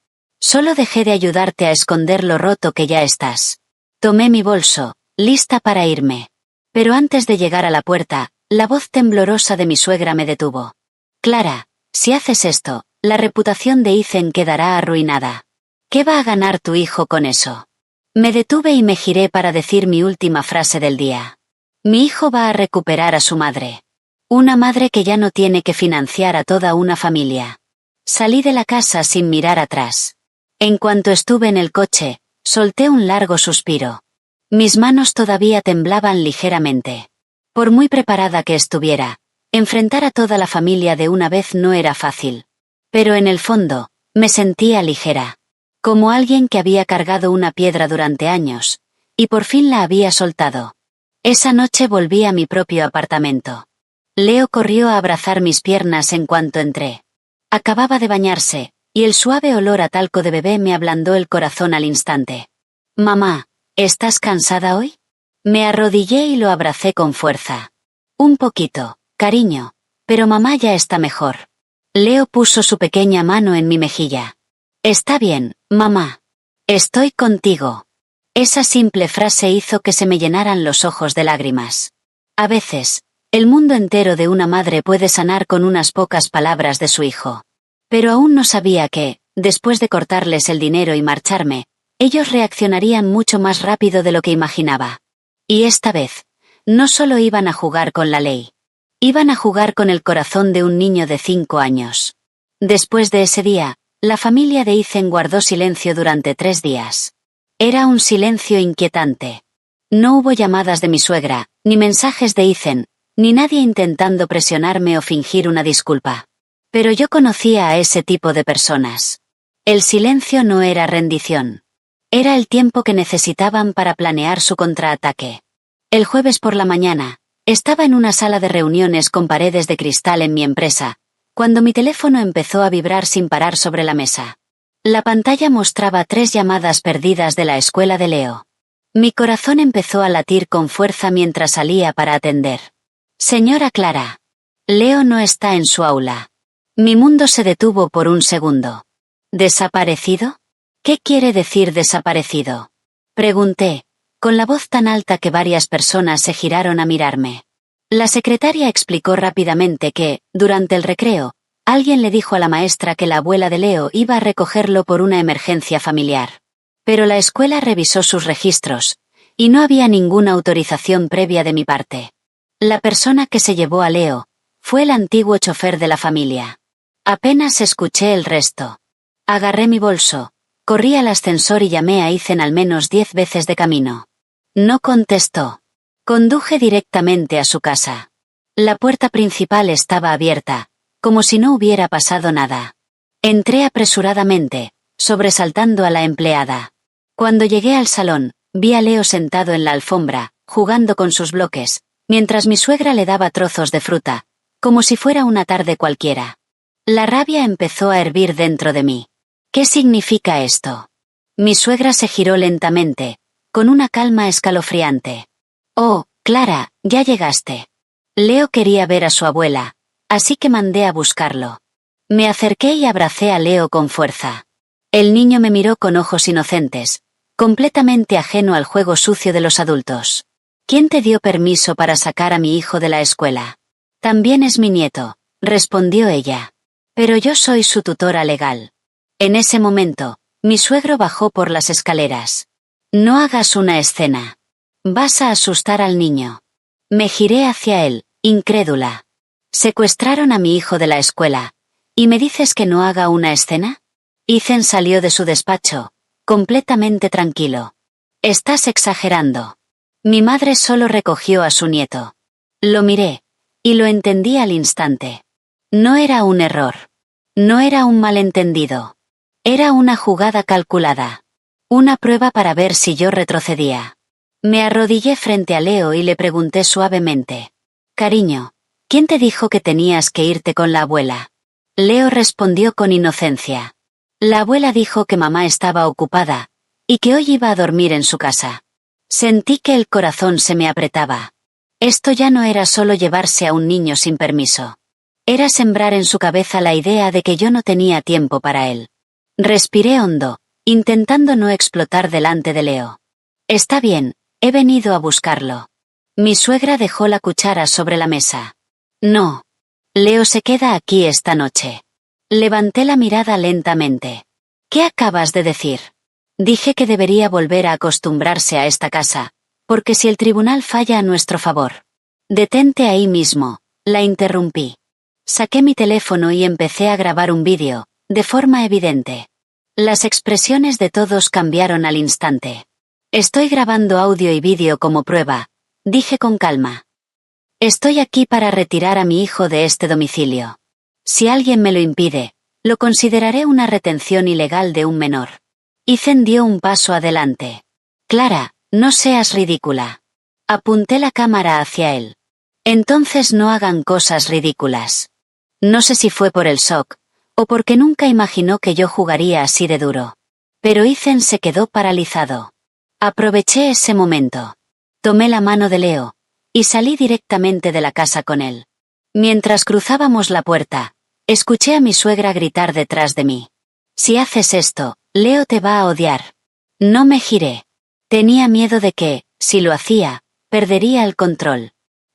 Solo dejé de ayudarte a esconder lo roto que ya estás. Tomé mi bolso, lista para irme. Pero antes de llegar a la puerta, la voz temblorosa de mi suegra me detuvo. Clara, si haces esto, la reputación de Ethan quedará arruinada. ¿Qué va a ganar tu hijo con eso? Me detuve y me giré para decir mi última frase del día. Mi hijo va a recuperar a su madre. Una madre que ya no tiene que financiar a toda una familia. Salí de la casa sin mirar atrás. En cuanto estuve en el coche, solté un largo suspiro. Mis manos todavía temblaban ligeramente. Por muy preparada que estuviera, enfrentar a toda la familia de una vez no era fácil. Pero en el fondo, me sentía ligera. Como alguien que había cargado una piedra durante años, y por fin la había soltado. Esa noche volví a mi propio apartamento. Leo corrió a abrazar mis piernas en cuanto entré. Acababa de bañarse, y el suave olor a talco de bebé me ablandó el corazón al instante. Mamá, ¿estás cansada hoy? Me arrodillé y lo abracé con fuerza. Un poquito, cariño, pero mamá ya está mejor. Leo puso su pequeña mano en mi mejilla. Está bien, mamá. Estoy contigo. Esa simple frase hizo que se me llenaran los ojos de lágrimas. A veces, el mundo entero de una madre puede sanar con unas pocas palabras de su hijo. Pero aún no sabía que, después de cortarles el dinero y marcharme, ellos reaccionarían mucho más rápido de lo que imaginaba. Y esta vez, no solo iban a jugar con la ley. Iban a jugar con el corazón de un niño de 5 años. Después de ese día, la familia de Ethan guardó silencio durante 3 días. Era un silencio inquietante. No hubo llamadas de mi suegra, ni mensajes de Ethan, ni nadie intentando presionarme o fingir una disculpa. Pero yo conocía a ese tipo de personas. El silencio no era rendición. Era el tiempo que necesitaban para planear su contraataque. El jueves por la mañana, estaba en una sala de reuniones con paredes de cristal en mi empresa, cuando mi teléfono empezó a vibrar sin parar sobre la mesa. La pantalla mostraba 3 llamadas perdidas de la escuela de Leo. Mi corazón empezó a latir con fuerza mientras salía para atender. Señora Clara. Leo no está en su aula. Mi mundo se detuvo por un segundo. ¿Desaparecido? ¿Qué quiere decir desaparecido? Pregunté, con la voz tan alta que varias personas se giraron a mirarme. La secretaria explicó rápidamente que, durante el recreo, alguien le dijo a la maestra que la abuela de Leo iba a recogerlo por una emergencia familiar. Pero la escuela revisó sus registros, y no había ninguna autorización previa de mi parte. La persona que se llevó a Leo fue el antiguo chofer de la familia. Apenas escuché el resto. Agarré mi bolso, corrí al ascensor y llamé a Ethan al menos 10 veces de camino. No contestó. Conduje directamente a su casa. La puerta principal estaba abierta, como si no hubiera pasado nada. Entré apresuradamente, sobresaltando a la empleada. Cuando llegué al salón, vi a Leo sentado en la alfombra, jugando con sus bloques, mientras mi suegra le daba trozos de fruta, como si fuera una tarde cualquiera. La rabia empezó a hervir dentro de mí. ¿Qué significa esto? Mi suegra se giró lentamente, con una calma escalofriante. Oh, Clara, ya llegaste. Leo quería ver a su abuela, así que mandé a buscarlo. Me acerqué y abracé a Leo con fuerza. El niño me miró con ojos inocentes, completamente ajeno al juego sucio de los adultos. ¿Quién te dio permiso para sacar a mi hijo de la escuela? También es mi nieto, respondió ella. Pero yo soy su tutora legal. En ese momento, mi suegro bajó por las escaleras. No hagas una escena. Vas a asustar al niño. Me giré hacia él, incrédula. Secuestraron a mi hijo de la escuela. ¿Y me dices que no haga una escena? Ethan salió de su despacho, completamente tranquilo. Estás exagerando. Mi madre solo recogió a su nieto. Lo miré, y lo entendí al instante. No era un error. No era un malentendido. Era una jugada calculada. Una prueba para ver si yo retrocedía. Me arrodillé frente a Leo y le pregunté suavemente. Cariño, ¿quién te dijo que tenías que irte con la abuela? Leo respondió con inocencia. La abuela dijo que mamá estaba ocupada, y que hoy iba a dormir en su casa. Sentí que el corazón se me apretaba. Esto ya no era solo llevarse a un niño sin permiso. Era sembrar en su cabeza la idea de que yo no tenía tiempo para él. Respiré hondo, intentando no explotar delante de Leo. Está bien, he venido a buscarlo. Mi suegra dejó la cuchara sobre la mesa. No. Leo se queda aquí esta noche. Levanté la mirada lentamente. ¿Qué acabas de decir? Dije que debería volver a acostumbrarse a esta casa, porque si el tribunal falla a nuestro favor. Detente ahí mismo, La interrumpí. Saqué mi teléfono y empecé a grabar un vídeo, de forma evidente. Las expresiones de todos cambiaron al instante. Estoy grabando audio y vídeo como prueba, dije con calma. Estoy aquí para retirar a mi hijo de este domicilio. Si alguien me lo impide, lo consideraré una retención ilegal de un menor. Ethan dio un paso adelante. Clara, no seas ridícula. Apunté la cámara hacia él. Entonces no hagan cosas ridículas. No sé si fue por el shock, o porque nunca imaginó que yo jugaría así de duro. Pero Ethan se quedó paralizado. Aproveché ese momento. Tomé la mano de Leo, y salí directamente de la casa con él. Mientras cruzábamos la puerta, escuché a mi suegra gritar detrás de mí. Si haces esto, Leo te va a odiar. No me giré. Tenía miedo de que, si lo hacía, perdería el control.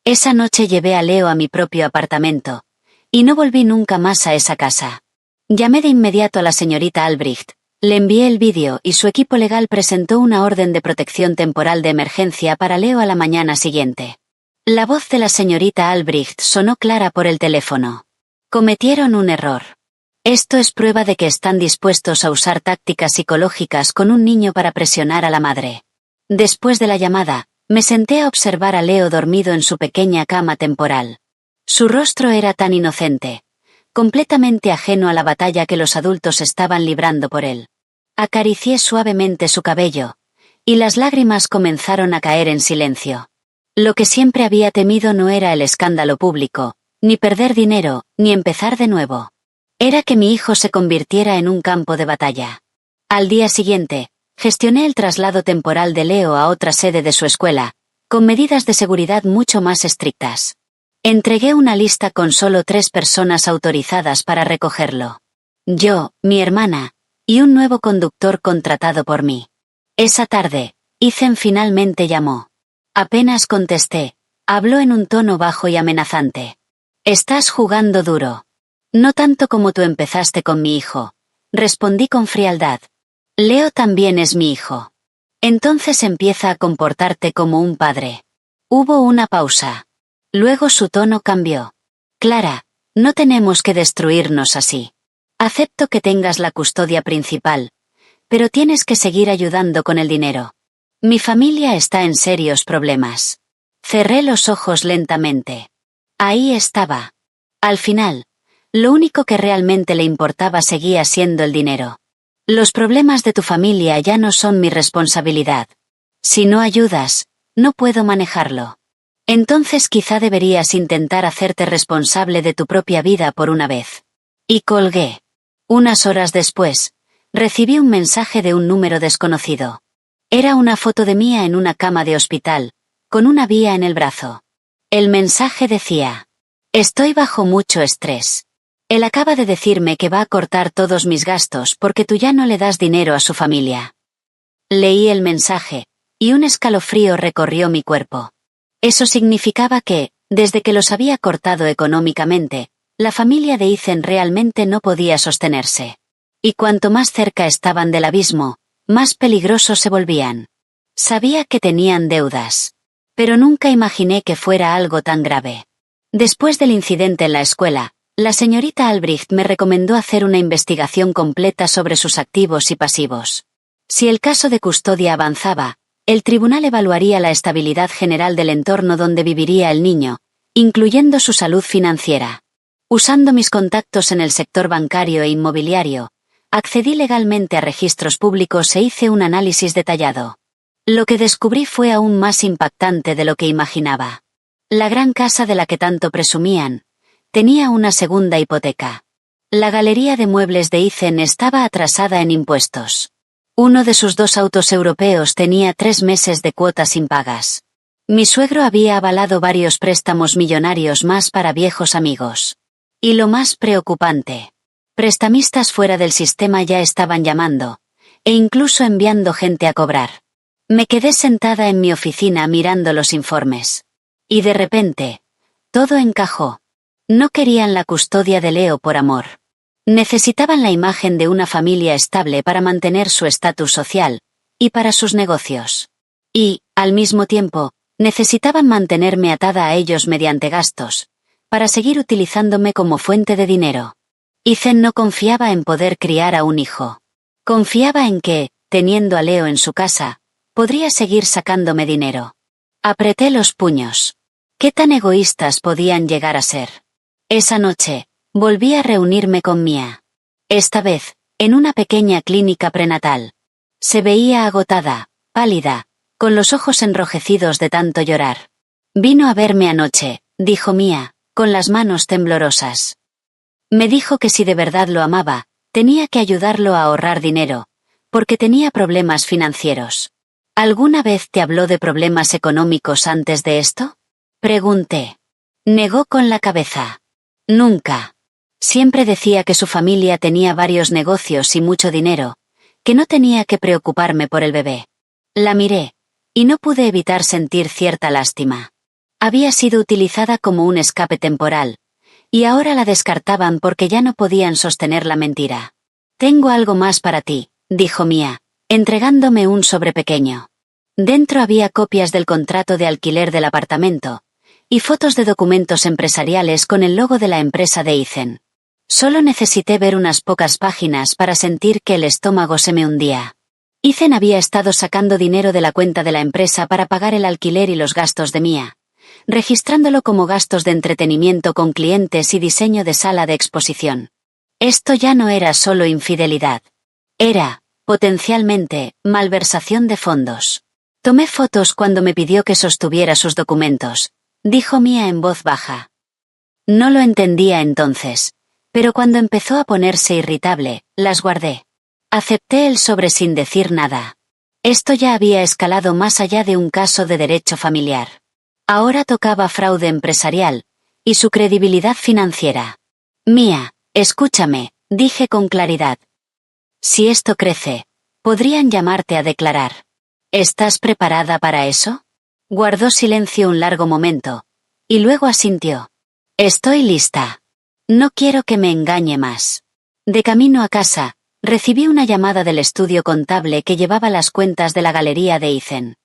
Esa noche llevé a Leo a mi propio apartamento, y no volví nunca más a esa casa. Llamé de inmediato a la señorita Albrecht, le envié el vídeo y su equipo legal presentó una orden de protección temporal de emergencia para Leo a la mañana siguiente. La voz de la señorita Albrecht sonó clara por el teléfono. Cometieron un error. Esto es prueba de que están dispuestos a usar tácticas psicológicas con un niño para presionar a la madre. Después de la llamada, me senté a observar a Leo dormido en su pequeña cama temporal. Su rostro era tan inocente, completamente ajeno a la batalla que los adultos estaban librando por él. Acaricié suavemente su cabello, y las lágrimas comenzaron a caer en silencio. Lo que siempre había temido no era el escándalo público, ni perder dinero, ni empezar de nuevo. Era que mi hijo se convirtiera en un campo de batalla. Al día siguiente, gestioné el traslado temporal de Leo a otra sede de su escuela, con medidas de seguridad mucho más estrictas. Entregué una lista con solo 3 personas autorizadas para recogerlo. Yo, mi hermana, y un nuevo conductor contratado por mí. Esa tarde, Ethan finalmente llamó. Apenas contesté, habló en un tono bajo y amenazante. Estás jugando duro. No tanto como tú empezaste con mi hijo, respondí con frialdad. Leo también es mi hijo. Entonces empieza a comportarte como un padre. Hubo una pausa. Luego su tono cambió. Clara, no tenemos que destruirnos así. Acepto que tengas la custodia principal, pero tienes que seguir ayudando con el dinero. Mi familia está en serios problemas. Cerré los ojos lentamente. Ahí estaba. Al final, lo único que realmente le importaba seguía siendo el dinero. Los problemas de tu familia ya no son mi responsabilidad. Si no ayudas, no puedo manejarlo. Entonces quizá deberías intentar hacerte responsable de tu propia vida por una vez. Y colgué. Unas horas después, recibí un mensaje de un número desconocido. Era una foto de mí en una cama de hospital, con una vía en el brazo. El mensaje decía: estoy bajo mucho estrés. Él acaba de decirme que va a cortar todos mis gastos porque tú ya no le das dinero a su familia. Leí el mensaje, y un escalofrío recorrió mi cuerpo. Eso significaba que, desde que los había cortado económicamente, la familia de Ethan realmente no podía sostenerse. Y cuanto más cerca estaban del abismo, más peligrosos se volvían. Sabía que tenían deudas. Pero nunca imaginé que fuera algo tan grave. Después del incidente en la escuela, la señorita Albrecht me recomendó hacer una investigación completa sobre sus activos y pasivos. Si el caso de custodia avanzaba, el tribunal evaluaría la estabilidad general del entorno donde viviría el niño, incluyendo su salud financiera. Usando mis contactos en el sector bancario e inmobiliario, accedí legalmente a registros públicos e hice un análisis detallado. Lo que descubrí fue aún más impactante de lo que imaginaba. La gran casa de la que tanto presumían tenía una segunda hipoteca. La galería de muebles de Ethan estaba atrasada en impuestos. Uno de sus 2 autos europeos tenía 3 meses de cuotas impagas. Mi suegro había avalado varios préstamos millonarios más para viejos amigos. Y lo más preocupante: prestamistas fuera del sistema ya estaban llamando, e incluso enviando gente a cobrar. Me quedé sentada en mi oficina mirando los informes. Y de repente, todo encajó. No querían la custodia de Leo por amor. Necesitaban la imagen de una familia estable para mantener su estatus social, y para sus negocios. Y, al mismo tiempo, necesitaban mantenerme atada a ellos mediante gastos, para seguir utilizándome como fuente de dinero. Ethan no confiaba en poder criar a un hijo. Confiaba en que, teniendo a Leo en su casa, podría seguir sacándome dinero. Apreté los puños. ¿Qué tan egoístas podían llegar a ser? Esa noche, volví a reunirme con Mia. Esta vez, en una pequeña clínica prenatal. Se veía agotada, pálida, con los ojos enrojecidos de tanto llorar. Vino a verme anoche, dijo Mia, con las manos temblorosas. Me dijo que si de verdad lo amaba, tenía que ayudarlo a ahorrar dinero, porque tenía problemas financieros. ¿Alguna vez te habló de problemas económicos antes de esto? Pregunté. Negó con la cabeza. Nunca. Siempre decía que su familia tenía varios negocios y mucho dinero, que no tenía que preocuparme por el bebé. La miré, y no pude evitar sentir cierta lástima. Había sido utilizada como un escape temporal, y ahora la descartaban porque ya no podían sostener la mentira. Tengo algo más para ti, dijo Mia, entregándome un sobre pequeño. Dentro había copias del contrato de alquiler del apartamento, y fotos de documentos empresariales con el logo de la empresa de Ethan. Solo necesité ver unas pocas páginas para sentir que el estómago se me hundía. Ethan había estado sacando dinero de la cuenta de la empresa para pagar el alquiler y los gastos de Mia, registrándolo como gastos de entretenimiento con clientes y diseño de sala de exposición. Esto ya no era solo infidelidad. Era, potencialmente, malversación de fondos. Tomé fotos cuando me pidió que sostuviera sus documentos, dijo Mia en voz baja. No lo entendía entonces, pero cuando empezó a ponerse irritable, las guardé. Acepté el sobre sin decir nada. Esto ya había escalado más allá de un caso de derecho familiar. Ahora tocaba fraude empresarial, y su credibilidad financiera. Mia, escúchame, dije con claridad. Si esto crece, podrían llamarte a declarar. ¿Estás preparada para eso? Guardó silencio un largo momento, y luego asintió. Estoy lista. No quiero que me engañe más. De camino a casa, recibí una llamada del estudio contable que llevaba las cuentas de la galería de Ethan.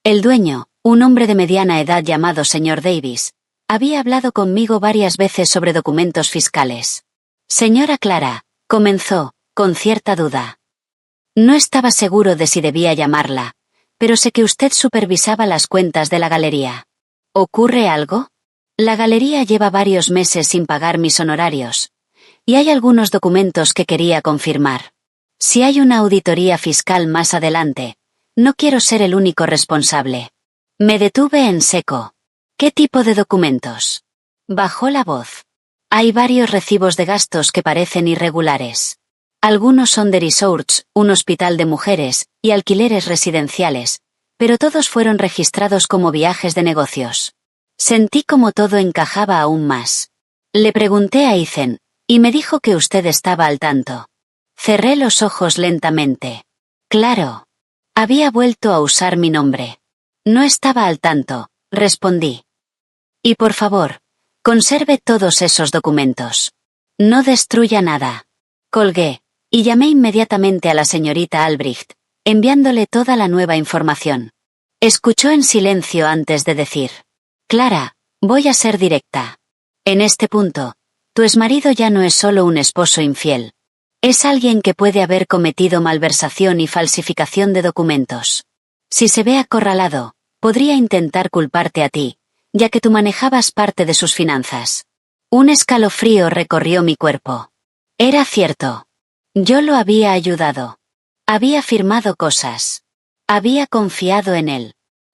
El dueño, un hombre de mediana edad llamado señor Davis, había hablado conmigo varias veces sobre documentos fiscales. Señora Clara, comenzó, con cierta duda. No estaba seguro de si debía llamarla, pero sé que usted supervisaba las cuentas de la galería. ¿Ocurre algo? La galería lleva varios meses sin pagar mis honorarios, y hay algunos documentos que quería confirmar. Si hay una auditoría fiscal más adelante, no quiero ser el único responsable. Me detuve en seco. ¿Qué tipo de documentos? Bajó la voz. Hay varios recibos de gastos que parecen irregulares. Algunos son de resorts, un hospital de mujeres, y alquileres residenciales, pero todos fueron registrados como viajes de negocios. Sentí como todo encajaba aún más. Le pregunté a Ethan, y me dijo que usted estaba al tanto. Cerré los ojos lentamente. Claro. Había vuelto a usar mi nombre. No estaba al tanto, respondí. Y por favor, conserve todos esos documentos. No destruya nada. Colgué, y llamé inmediatamente a la señorita Albrecht, enviándole toda la nueva información. Escuchó en silencio antes de decir. Clara, voy a ser directa. En este punto, tu exmarido ya no es solo un esposo infiel. Es alguien que puede haber cometido malversación y falsificación de documentos. Si se ve acorralado, podría intentar culparte a ti, ya que tú manejabas parte de sus finanzas. Un escalofrío recorrió mi cuerpo. Era cierto. Yo lo había ayudado. Había firmado cosas. Había confiado en él.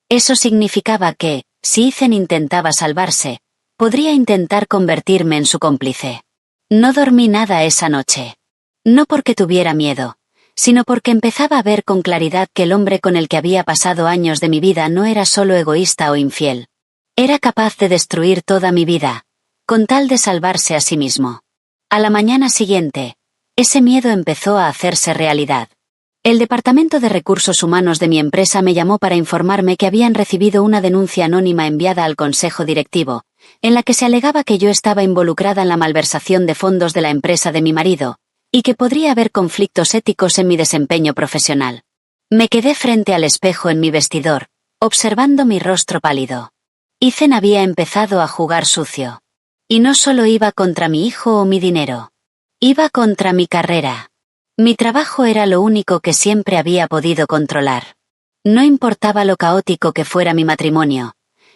Eso significaba que, si Ethan intentaba salvarse, podría intentar convertirme en su cómplice. No dormí nada esa noche. No porque tuviera miedo, sino porque empezaba a ver con claridad que el hombre con el que había pasado años de mi vida no era solo egoísta o infiel. Era capaz de destruir toda mi vida, con tal de salvarse a sí mismo. A la mañana siguiente, ese miedo empezó a hacerse realidad. El Departamento de Recursos Humanos de mi empresa me llamó para informarme que habían recibido una denuncia anónima enviada al Consejo Directivo, en la que se alegaba que yo estaba involucrada en la malversación de fondos de la empresa de mi marido, y que podría haber conflictos éticos en mi desempeño profesional. Me quedé frente al espejo en mi vestidor, observando mi rostro pálido. Ethan había empezado a jugar sucio. Y no solo iba contra mi hijo o mi dinero. Iba contra mi carrera. Mi trabajo era lo único que siempre había podido controlar. No importaba lo caótico que fuera mi matrimonio,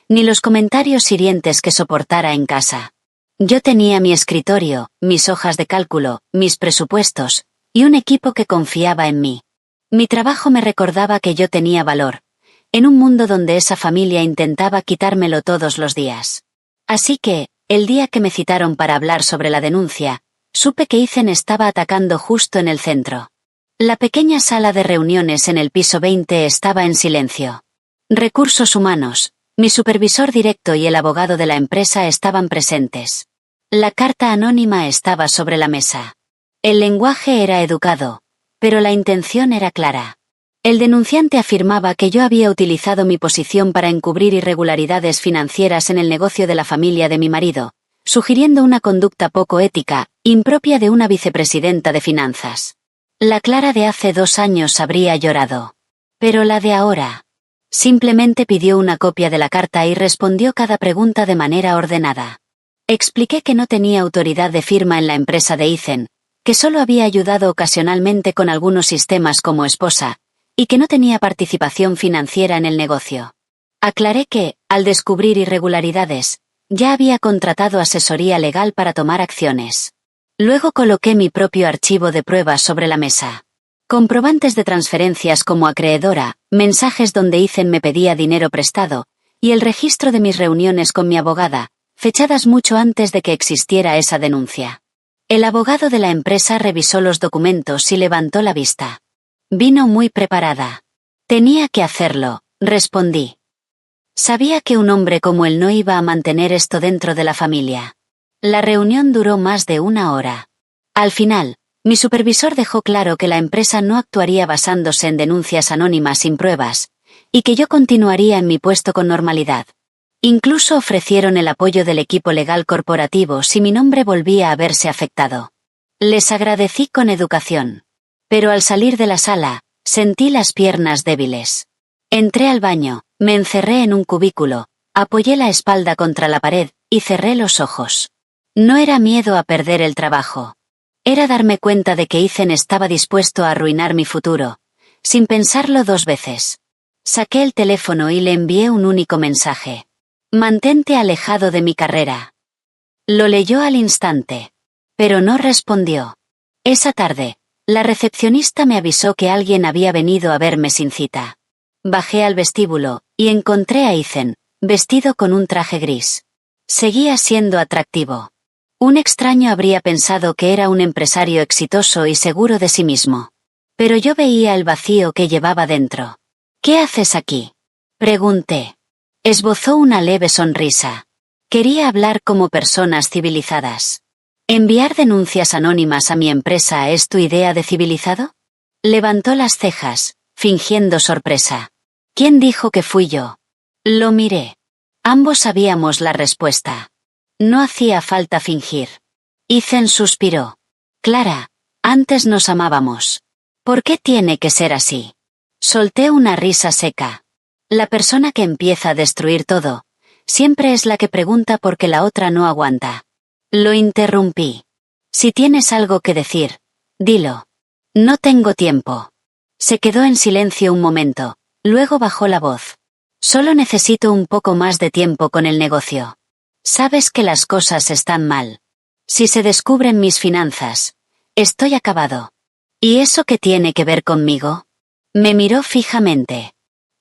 ni los comentarios hirientes que soportara en casa. Yo tenía mi escritorio, mis hojas de cálculo, mis presupuestos, y un equipo que confiaba en mí. Mi trabajo me recordaba que yo tenía valor, en un mundo donde esa familia intentaba quitármelo todos los días. Así que, el día que me citaron para hablar sobre la denuncia, supe que Ethan estaba atacando justo en el centro. La pequeña sala de reuniones en el piso 20 estaba en silencio. Recursos humanos, mi supervisor directo y el abogado de la empresa estaban presentes. La carta anónima estaba sobre la mesa. El lenguaje era educado, pero la intención era clara. El denunciante afirmaba que yo había utilizado mi posición para encubrir irregularidades financieras en el negocio de la familia de mi marido, sugiriendo una conducta poco ética, impropia de una vicepresidenta de finanzas. La Clara de hace 2 años habría llorado. Pero la de ahora. Simplemente pidió una copia de la carta y respondió cada pregunta de manera ordenada. Expliqué que no tenía autoridad de firma en la empresa de Ethan, que solo había ayudado ocasionalmente con algunos sistemas como esposa, y que no tenía participación financiera en el negocio. Aclaré que, al descubrir irregularidades, ya había contratado asesoría legal para tomar acciones. Luego coloqué mi propio archivo de pruebas sobre la mesa. Comprobantes de transferencias como acreedora, mensajes donde Ethan me pedía dinero prestado, y el registro de mis reuniones con mi abogada, fechadas mucho antes de que existiera esa denuncia. El abogado de la empresa revisó los documentos y levantó la vista. Vino muy preparada. Tenía que hacerlo, respondí. Sabía que un hombre como él no iba a mantener esto dentro de la familia. La reunión duró más de 1 hora. Al final, mi supervisor dejó claro que la empresa no actuaría basándose en denuncias anónimas sin pruebas, y que yo continuaría en mi puesto con normalidad. Incluso ofrecieron el apoyo del equipo legal corporativo si mi nombre volvía a verse afectado. Les agradecí con educación. Pero al salir de la sala, sentí las piernas débiles. Entré al baño, me encerré en un cubículo, apoyé la espalda contra la pared y cerré los ojos. No era miedo a perder el trabajo. Era darme cuenta de que Ethan estaba dispuesto a arruinar mi futuro, sin pensarlo 2 veces. Saqué el teléfono y le envié un único mensaje. Mantente alejado de mi carrera. Lo leyó al instante. Pero no respondió. Esa tarde, la recepcionista me avisó que alguien había venido a verme sin cita. Bajé al vestíbulo, y encontré a Ethan, vestido con un traje gris. Seguía siendo atractivo. Un extraño habría pensado que era un empresario exitoso y seguro de sí mismo. Pero yo veía el vacío que llevaba dentro. ¿Qué haces aquí?, pregunté. Esbozó una leve sonrisa. Quería hablar como personas civilizadas. ¿Enviar denuncias anónimas a mi empresa es tu idea de civilizado? Levantó las cejas, fingiendo sorpresa. ¿Quién dijo que fui yo? Lo miré. Ambos sabíamos la respuesta. No hacía falta fingir. Ethan suspiró. Clara, antes nos amábamos. ¿Por qué tiene que ser así? Solté una risa seca. La persona que empieza a destruir todo, siempre es la que pregunta por qué la otra no aguanta. Lo interrumpí. Si tienes algo que decir, dilo. No tengo tiempo. Se quedó en silencio un momento, luego bajó la voz. Solo necesito un poco más de tiempo con el negocio. Sabes que las cosas están mal. Si se descubren mis finanzas, estoy acabado. ¿Y eso qué tiene que ver conmigo? Me miró fijamente.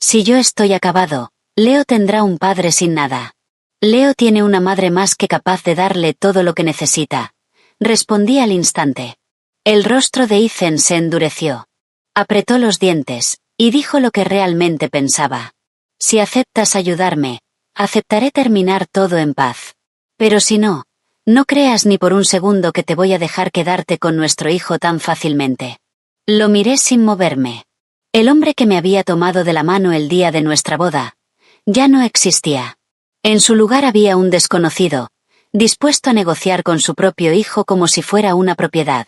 Si yo estoy acabado, Leo tendrá un padre sin nada. Leo tiene una madre más que capaz de darle todo lo que necesita. Respondí al instante. El rostro de Ethan se endureció. Apretó los dientes, y dijo lo que realmente pensaba. Si aceptas ayudarme, aceptaré terminar todo en paz. Pero si no, no creas ni por un segundo que te voy a dejar quedarte con nuestro hijo tan fácilmente. Lo miré sin moverme. El hombre que me había tomado de la mano el día de nuestra boda, ya no existía. En su lugar había un desconocido, dispuesto a negociar con su propio hijo como si fuera una propiedad.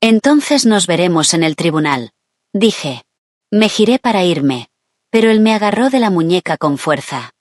Entonces nos veremos en el tribunal, dije. Me giré para irme, pero él me agarró de la muñeca con fuerza.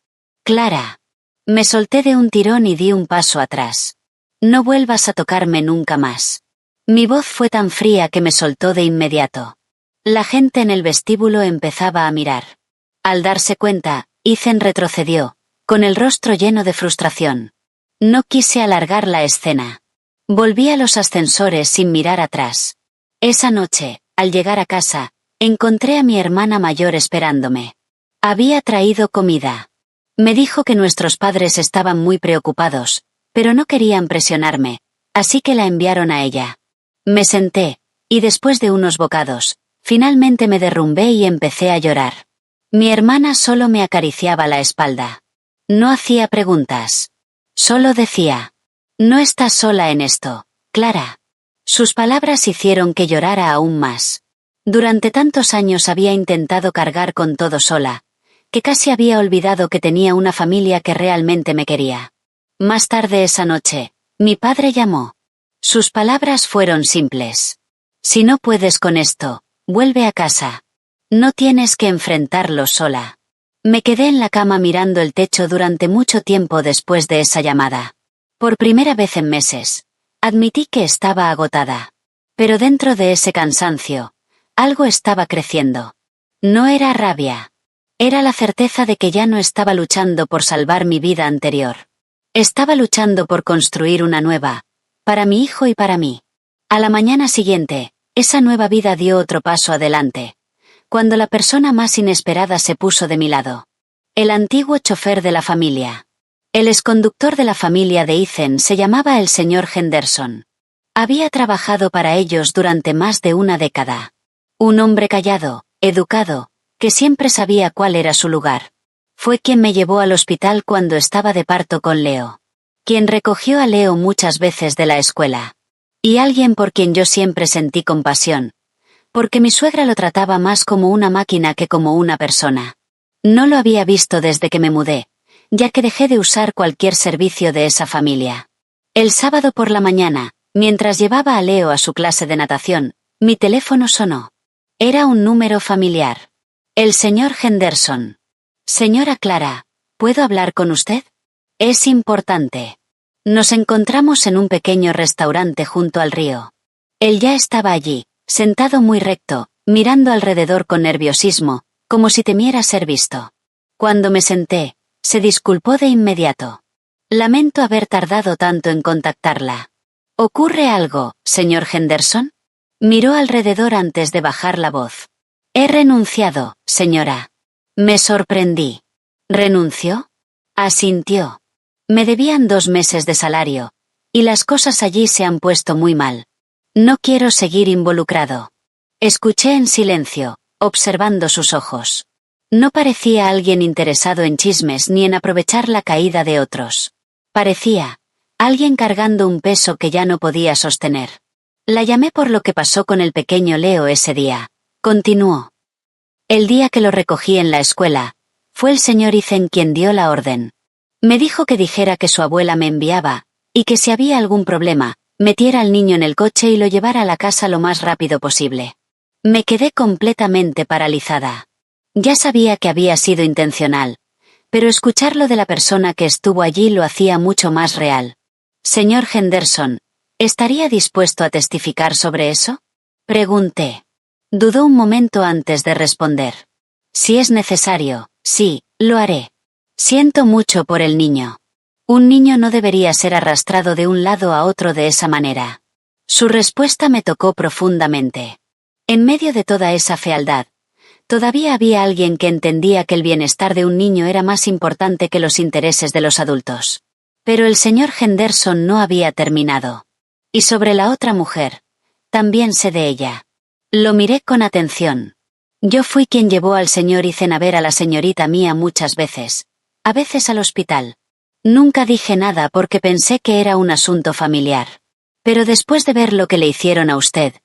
Clara. Me solté de un tirón y di un paso atrás. No vuelvas a tocarme nunca más. Mi voz fue tan fría que me soltó de inmediato. La gente en el vestíbulo empezaba a mirar. Al darse cuenta, Ethan retrocedió, con el rostro lleno de frustración. No quise alargar la escena. Volví a los ascensores sin mirar atrás. Esa noche, al llegar a casa, encontré a mi hermana mayor esperándome. Había traído comida. Me dijo que nuestros padres estaban muy preocupados, pero no querían presionarme, así que la enviaron a ella. Me senté, y después de unos bocados, finalmente me derrumbé y empecé a llorar. Mi hermana solo me acariciaba la espalda. No hacía preguntas. Solo decía: no estás sola en esto, Clara. Sus palabras hicieron que llorara aún más. Durante tantos años había intentado cargar con todo sola, que casi había olvidado que tenía una familia que realmente me quería. Más tarde esa noche, mi padre llamó. Sus palabras fueron simples. Si no puedes con esto, vuelve a casa. No tienes que enfrentarlo sola. Me quedé en la cama mirando el techo durante mucho tiempo después de esa llamada. Por primera vez en meses, admití que estaba agotada. Pero dentro de ese cansancio, algo estaba creciendo. No era rabia. Era la certeza de que ya no estaba luchando por salvar mi vida anterior. Estaba luchando por construir una nueva, para mi hijo y para mí. A la mañana siguiente, esa nueva vida dio otro paso adelante, cuando la persona más inesperada se puso de mi lado. El antiguo chofer de la familia. El exconductor de la familia de Ethan se llamaba el señor Henderson. Había trabajado para ellos durante más de una década. Un hombre callado, educado, que siempre sabía cuál era su lugar. Fue quien me llevó al hospital cuando estaba de parto con Leo. Quien recogió a Leo muchas veces de la escuela. Y alguien por quien yo siempre sentí compasión. Porque mi suegra lo trataba más como una máquina que como una persona. No lo había visto desde que me mudé, ya que dejé de usar cualquier servicio de esa familia. El sábado por la mañana, mientras llevaba a Leo a su clase de natación, mi teléfono sonó. Era un número familiar. El señor Henderson. Señora Clara, ¿puedo hablar con usted? Es importante. Nos encontramos en un pequeño restaurante junto al río. Él ya estaba allí, sentado muy recto, mirando alrededor con nerviosismo, como si temiera ser visto. Cuando me senté, se disculpó de inmediato. Lamento haber tardado tanto en contactarla. ¿Ocurre algo, señor Henderson? Miró alrededor antes de bajar la voz. He renunciado, señora. Me sorprendí. ¿Renunció? Asintió. Me debían 2 meses de salario, y las cosas allí se han puesto muy mal. No quiero seguir involucrado. Escuché en silencio, observando sus ojos. No parecía alguien interesado en chismes ni en aprovechar la caída de otros. Parecía alguien cargando un peso que ya no podía sostener. La llamé por lo que pasó con el pequeño Leo ese día. Continuó. El día que lo recogí en la escuela, fue el señor Ethan quien dio la orden. Me dijo que dijera que su abuela me enviaba, y que si había algún problema, metiera al niño en el coche y lo llevara a la casa lo más rápido posible. Me quedé completamente paralizada. Ya sabía que había sido intencional, pero escucharlo de la persona que estuvo allí lo hacía mucho más real. Señor Henderson, ¿estaría dispuesto a testificar sobre eso? Pregunté. Dudó un momento antes de responder. Si es necesario, sí, lo haré. Siento mucho por el niño. Un niño no debería ser arrastrado de un lado a otro de esa manera. Su respuesta me tocó profundamente. En medio de toda esa fealdad, todavía había alguien que entendía que el bienestar de un niño era más importante que los intereses de los adultos. Pero el señor Henderson no había terminado. Y sobre la otra mujer, también sé de ella. Lo miré con atención. Yo fui quien llevó al señor Ethan a ver a la señorita Mía muchas veces. A veces al hospital. Nunca dije nada porque pensé que era un asunto familiar. Pero después de ver lo que le hicieron a usted,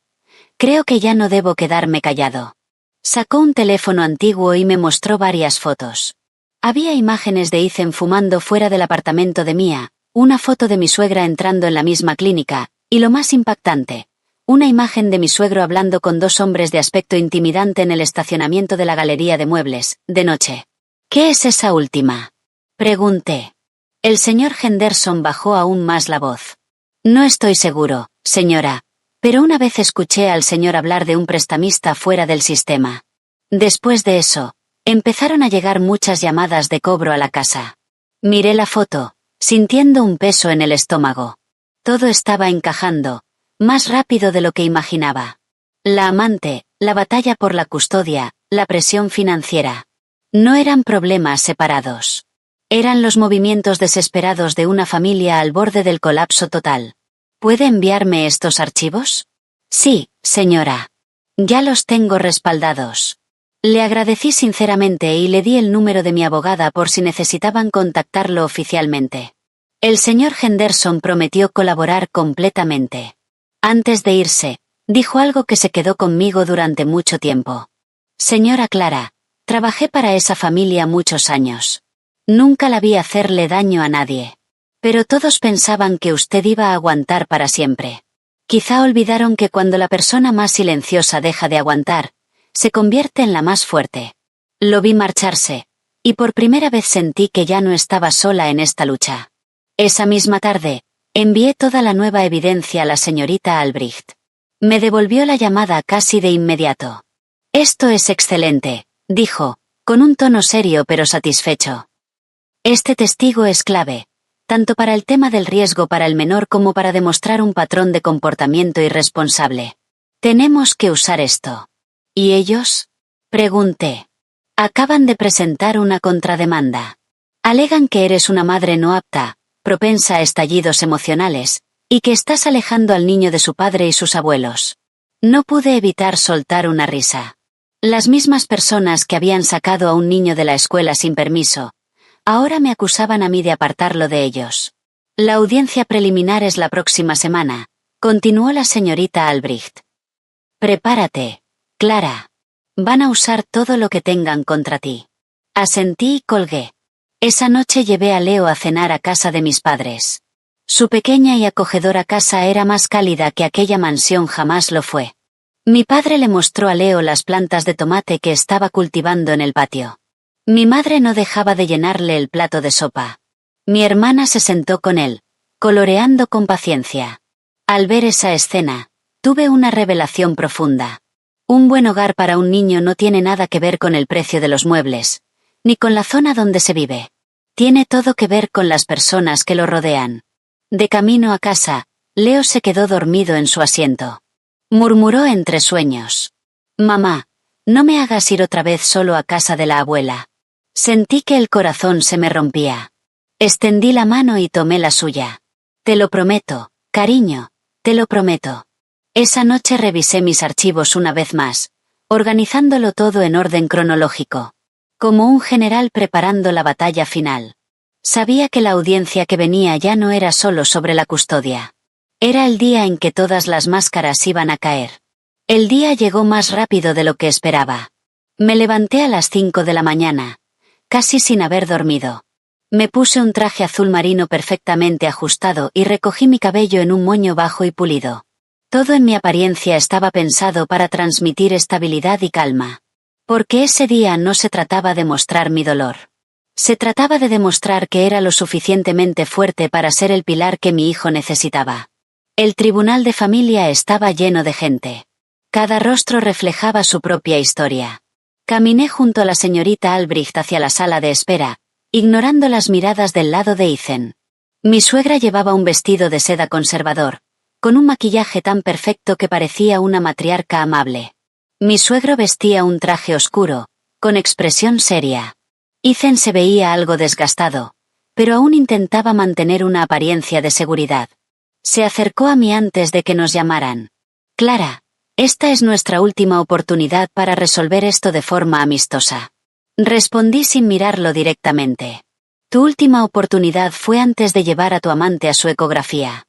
creo que ya no debo quedarme callado. Sacó un teléfono antiguo y me mostró varias fotos. Había imágenes de Ethan fumando fuera del apartamento de Mía, una foto de mi suegra entrando en la misma clínica, y lo más impactante, una imagen de mi suegro hablando con 2 hombres de aspecto intimidante en el estacionamiento de la galería de muebles, de noche. ¿Qué es esa última? Pregunté. El señor Henderson bajó aún más la voz. No estoy seguro, señora, pero una vez escuché al señor hablar de un prestamista fuera del sistema. Después de eso, empezaron a llegar muchas llamadas de cobro a la casa. Miré la foto, sintiendo un peso en el estómago. Todo estaba encajando, más rápido de lo que imaginaba. La amante, la batalla por la custodia, la presión financiera. No eran problemas separados. Eran los movimientos desesperados de una familia al borde del colapso total. ¿Puede enviarme estos archivos? Sí, señora. Ya los tengo respaldados. Le agradecí sinceramente y le di el número de mi abogada por si necesitaban contactarlo oficialmente. El señor Henderson prometió colaborar completamente. Antes de irse, dijo algo que se quedó conmigo durante mucho tiempo. Señora Clara, trabajé para esa familia muchos años. Nunca la vi hacerle daño a nadie. Pero todos pensaban que usted iba a aguantar para siempre. Quizá olvidaron que cuando la persona más silenciosa deja de aguantar, se convierte en la más fuerte. Lo vi marcharse, y por primera vez sentí que ya no estaba sola en esta lucha. Esa misma tarde, envié toda la nueva evidencia a la señorita Albrecht. Me devolvió la llamada casi de inmediato. Esto es excelente, dijo, con un tono serio pero satisfecho. Este testigo es clave, tanto para el tema del riesgo para el menor como para demostrar un patrón de comportamiento irresponsable. Tenemos que usar esto. ¿Y ellos? Pregunté. Acaban de presentar una contrademanda. Alegan que eres una madre no apta, propensa a estallidos emocionales, y que estás alejando al niño de su padre y sus abuelos. No pude evitar soltar una risa. Las mismas personas que habían sacado a un niño de la escuela sin permiso, ahora me acusaban a mí de apartarlo de ellos. La audiencia preliminar es la próxima semana, continuó la señorita Albrecht. Prepárate, Clara. Van a usar todo lo que tengan contra ti. Asentí y colgué. Esa noche llevé a Leo a cenar a casa de mis padres. Su pequeña y acogedora casa era más cálida que aquella mansión jamás lo fue. Mi padre le mostró a Leo las plantas de tomate que estaba cultivando en el patio. Mi madre no dejaba de llenarle el plato de sopa. Mi hermana se sentó con él, coloreando con paciencia. Al ver esa escena, tuve una revelación profunda. Un buen hogar para un niño no tiene nada que ver con el precio de los muebles, ni con la zona donde se vive. Tiene todo que ver con las personas que lo rodean. De camino a casa, Leo se quedó dormido en su asiento. Murmuró entre sueños. Mamá, no me hagas ir otra vez solo a casa de la abuela. Sentí que el corazón se me rompía. Extendí la mano y tomé la suya. Te lo prometo, cariño, te lo prometo. Esa noche revisé mis archivos una vez más, organizándolo todo en orden cronológico. Como un general preparando la batalla final. Sabía que la audiencia que venía ya no era solo sobre la custodia. Era el día en que todas las máscaras iban a caer. El día llegó más rápido de lo que esperaba. Me levanté a las 5 de la mañana, casi sin haber dormido. Me puse un traje azul marino perfectamente ajustado y recogí mi cabello en un moño bajo y pulido. Todo en mi apariencia estaba pensado para transmitir estabilidad y calma. Porque ese día no se trataba de mostrar mi dolor. Se trataba de demostrar que era lo suficientemente fuerte para ser el pilar que mi hijo necesitaba. El tribunal de familia estaba lleno de gente. Cada rostro reflejaba su propia historia. Caminé junto a la señorita Albrecht hacia la sala de espera, ignorando las miradas del lado de Ethan. Mi suegra llevaba un vestido de seda conservador, con un maquillaje tan perfecto que parecía una matriarca amable. Mi suegro vestía un traje oscuro, con expresión seria. Ethan se veía algo desgastado, pero aún intentaba mantener una apariencia de seguridad. Se acercó a mí antes de que nos llamaran. Clara, esta es nuestra última oportunidad para resolver esto de forma amistosa. Respondí sin mirarlo directamente. Tu última oportunidad fue antes de llevar a tu amante a su ecografía.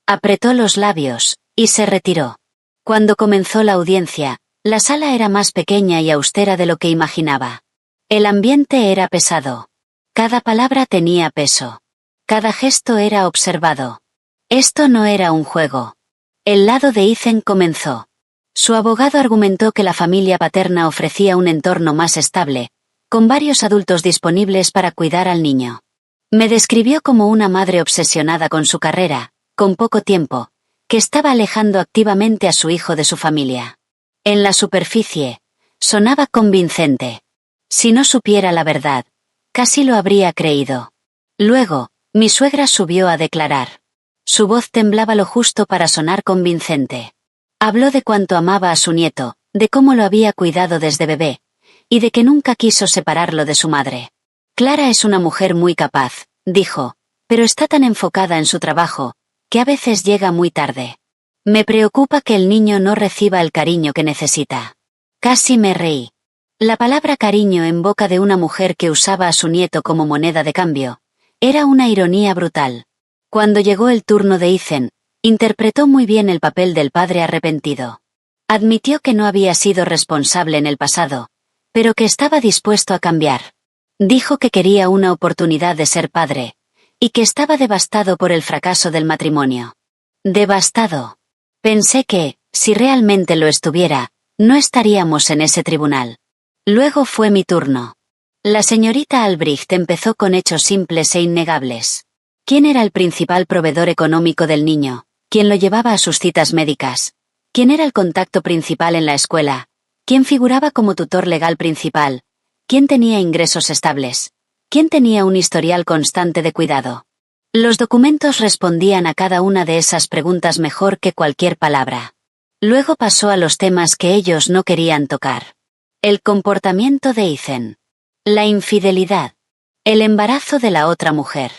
Apretó los labios, y se retiró. Cuando comenzó la audiencia, la sala era más pequeña y austera de lo que imaginaba. El ambiente era pesado. Cada palabra tenía peso. Cada gesto era observado. Esto no era un juego. El lado de Ethan comenzó. Su abogado argumentó que la familia paterna ofrecía un entorno más estable, con varios adultos disponibles para cuidar al niño. Me describió como una madre obsesionada con su carrera, con poco tiempo, que estaba alejando activamente a su hijo de su familia. En la superficie, sonaba convincente. Si no supiera la verdad, casi lo habría creído. Luego, mi suegra subió a declarar. Su voz temblaba lo justo para sonar convincente. Habló de cuánto amaba a su nieto, de cómo lo había cuidado desde bebé, y de que nunca quiso separarlo de su madre. Clara es una mujer muy capaz, dijo, pero está tan enfocada en su trabajo, que a veces llega muy tarde. Me preocupa que el niño no reciba el cariño que necesita. Casi me reí. La palabra cariño en boca de una mujer que usaba a su nieto como moneda de cambio, era una ironía brutal. Cuando llegó el turno de Ethan, interpretó muy bien el papel del padre arrepentido. Admitió que no había sido responsable en el pasado, pero que estaba dispuesto a cambiar. Dijo que quería una oportunidad de ser padre, y que estaba devastado por el fracaso del matrimonio. Devastado. Pensé que, si realmente lo estuviera, no estaríamos en ese tribunal. Luego fue mi turno. La señorita Albrecht empezó con hechos simples e innegables. ¿Quién era el principal proveedor económico del niño? ¿Quién lo llevaba a sus citas médicas? ¿Quién era el contacto principal en la escuela? ¿Quién figuraba como tutor legal principal? ¿Quién tenía ingresos estables? ¿Quién tenía un historial constante de cuidado? Los documentos respondían a cada una de esas preguntas mejor que cualquier palabra. Luego pasó a los temas que ellos no querían tocar. El comportamiento de Ethan. La infidelidad. El embarazo de la otra mujer.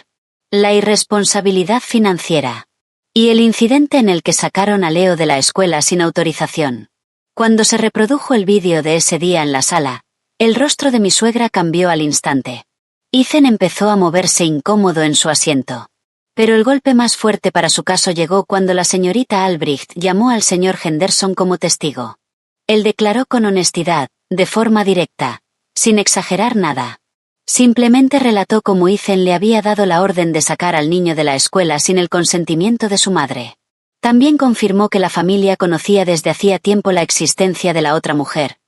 La irresponsabilidad financiera. Y el incidente en el que sacaron a Leo de la escuela sin autorización. Cuando se reprodujo el vídeo de ese día en la sala, el rostro de mi suegra cambió al instante. Ethan empezó a moverse incómodo en su asiento. Pero el golpe más fuerte para su caso llegó cuando la señorita Albrecht llamó al señor Henderson como testigo. Él declaró con honestidad, de forma directa, sin exagerar nada. Simplemente relató cómo Ethan le había dado la orden de sacar al niño de la escuela sin el consentimiento de su madre. También confirmó que la familia conocía desde hacía tiempo la existencia de la otra mujer,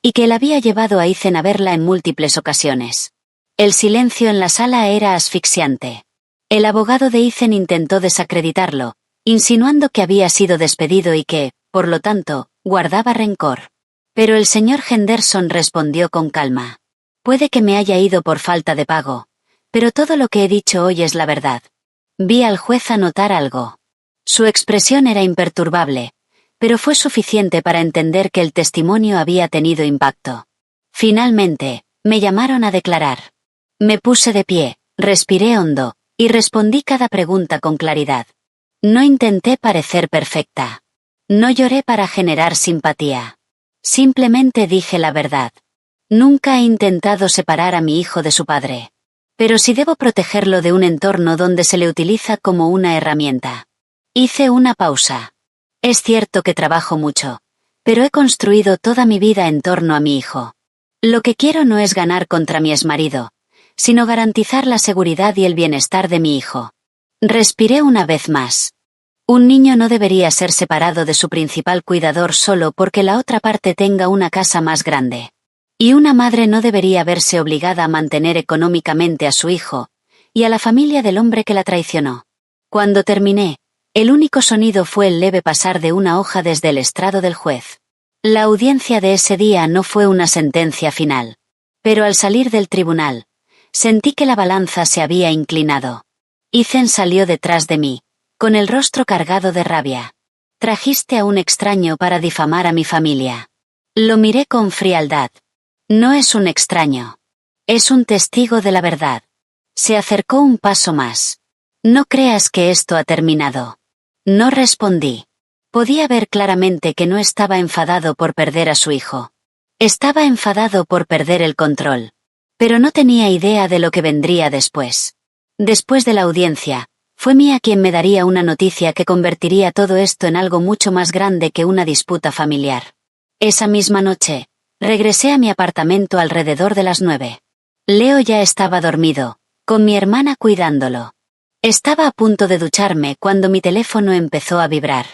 y que él había llevado a Ethan a verla en múltiples ocasiones. El silencio en la sala era asfixiante. El abogado de Ethan intentó desacreditarlo, insinuando que había sido despedido y que, por lo tanto, guardaba rencor. Pero el señor Henderson respondió con calma. Puede que me haya ido por falta de pago, pero todo lo que he dicho hoy es la verdad. Vi al juez anotar algo. Su expresión era imperturbable, pero fue suficiente para entender que el testimonio había tenido impacto. Finalmente, me llamaron a declarar. Me puse de pie, respiré hondo, y respondí cada pregunta con claridad. No intenté parecer perfecta. No lloré para generar simpatía. Simplemente dije la verdad. Nunca he intentado separar a mi hijo de su padre. Pero sí debo protegerlo de un entorno donde se le utiliza como una herramienta. Hice una pausa. Es cierto que trabajo mucho, pero he construido toda mi vida en torno a mi hijo. Lo que quiero no es ganar contra mi exmarido, sino garantizar la seguridad y el bienestar de mi hijo. Respiré una vez más. Un niño no debería ser separado de su principal cuidador solo porque la otra parte tenga una casa más grande. Y una madre no debería verse obligada a mantener económicamente a su hijo, y a la familia del hombre que la traicionó. Cuando terminé, el único sonido fue el leve pasar de una hoja desde el estrado del juez. La audiencia de ese día no fue una sentencia final. Pero al salir del tribunal, sentí que la balanza se había inclinado. Ethan salió detrás de mí, con el rostro cargado de rabia. Trajiste a un extraño para difamar a mi familia. Lo miré con frialdad. No es un extraño. Es un testigo de la verdad. Se acercó un paso más. No creas que esto ha terminado. No respondí. Podía ver claramente que no estaba enfadado por perder a su hijo. Estaba enfadado por perder el control. Pero no tenía idea de lo que vendría después. Después de la audiencia, fue Mía quien me daría una noticia que convertiría todo esto en algo mucho más grande que una disputa familiar. Esa misma noche, regresé a mi apartamento alrededor de las 9. Leo ya estaba dormido, con mi hermana cuidándolo. Estaba a punto de ducharme cuando mi teléfono empezó a vibrar.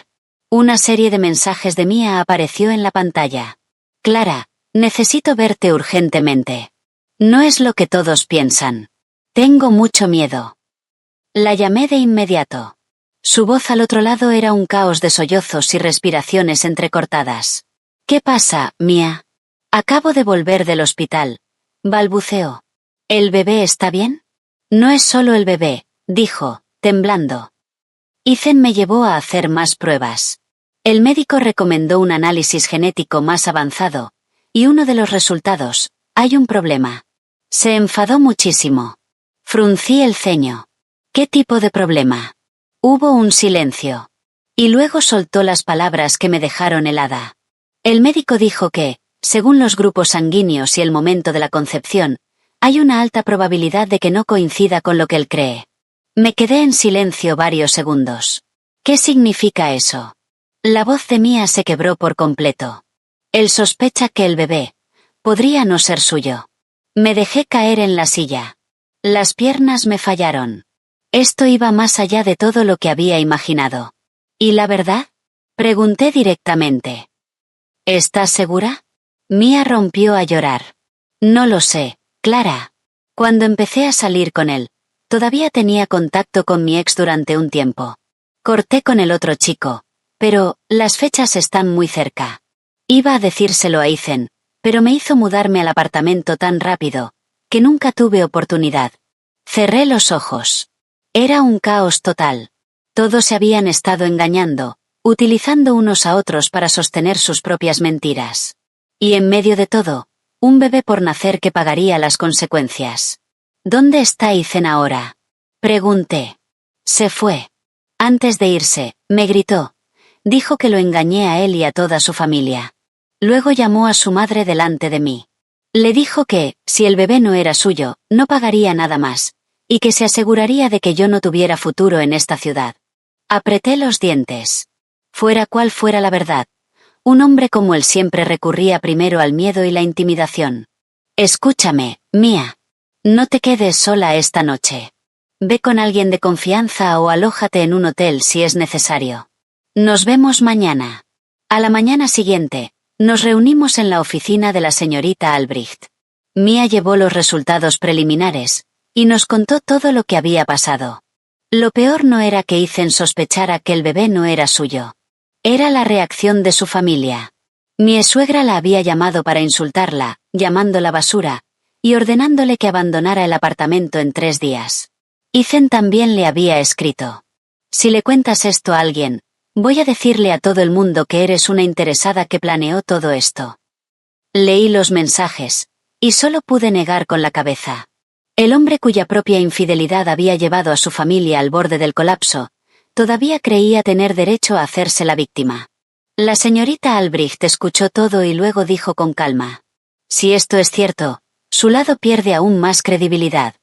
Una serie de mensajes de Mía apareció en la pantalla. Clara, necesito verte urgentemente. No es lo que todos piensan. Tengo mucho miedo. La llamé de inmediato. Su voz al otro lado era un caos de sollozos y respiraciones entrecortadas. «¿Qué pasa, Mia? Acabo de volver del hospital», balbuceó. «¿El bebé está bien?» «No es solo el bebé», dijo, temblando. Ethan me llevó a hacer más pruebas. El médico recomendó un análisis genético más avanzado, y uno de los resultados, hay un problema. Se enfadó muchísimo. Fruncí el ceño. ¿Qué tipo de problema? Hubo un silencio. Y luego soltó las palabras que me dejaron helada. El médico dijo que, según los grupos sanguíneos y el momento de la concepción, hay una alta probabilidad de que no coincida con lo que él cree. Me quedé en silencio varios segundos. ¿Qué significa eso? La voz de Mia se quebró por completo. Él sospecha que el bebé podría no ser suyo. Me dejé caer en la silla. Las piernas me fallaron. Esto iba más allá de todo lo que había imaginado. ¿Y la verdad? Pregunté directamente. ¿Estás segura? Mia rompió a llorar. No lo sé, Clara. Cuando empecé a salir con él, todavía tenía contacto con mi ex durante un tiempo. Corté con el otro chico, pero las fechas están muy cerca. Iba a decírselo a Ethan, pero me hizo mudarme al apartamento tan rápido, que nunca tuve oportunidad. Cerré los ojos. Era un caos total. Todos se habían estado engañando, utilizando unos a otros para sostener sus propias mentiras. Y en medio de todo, un bebé por nacer que pagaría las consecuencias. ¿Dónde está Ethan ahora? Pregunté. Se fue. Antes de irse, me gritó. Dijo que lo engañé a él y a toda su familia. Luego llamó a su madre delante de mí. Le dijo que, si el bebé no era suyo, no pagaría nada más, y que se aseguraría de que yo no tuviera futuro en esta ciudad. Apreté los dientes. Fuera cual fuera la verdad, un hombre como él siempre recurría primero al miedo y la intimidación. Escúchame, Mia. No te quedes sola esta noche. Ve con alguien de confianza o alójate en un hotel si es necesario. Nos vemos mañana. A la mañana siguiente, nos reunimos en la oficina de la señorita Albrecht. Mia llevó los resultados preliminares, y nos contó todo lo que había pasado. Lo peor no era que Ethan sospechara que el bebé no era suyo. Era la reacción de su familia. Mi suegra la había llamado para insultarla, llamándola basura, y ordenándole que abandonara el apartamento en 3 días. Ethan también le había escrito. Si le cuentas esto a alguien, voy a decirle a todo el mundo que eres una interesada que planeó todo esto. Leí los mensajes, y solo pude negar con la cabeza. El hombre cuya propia infidelidad había llevado a su familia al borde del colapso, todavía creía tener derecho a hacerse la víctima. La señorita Albrecht escuchó todo y luego dijo con calma. Si esto es cierto, su lado pierde aún más credibilidad.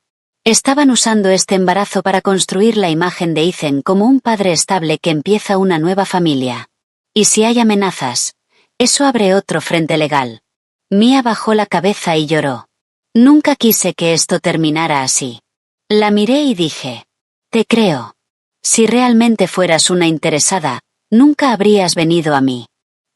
Estaban usando este embarazo para construir la imagen de Ethan como un padre estable que empieza una nueva familia. Y si hay amenazas, eso abre otro frente legal. Mia bajó la cabeza y lloró. Nunca quise que esto terminara así. La miré y dije, te creo. Si realmente fueras una interesada, nunca habrías venido a mí.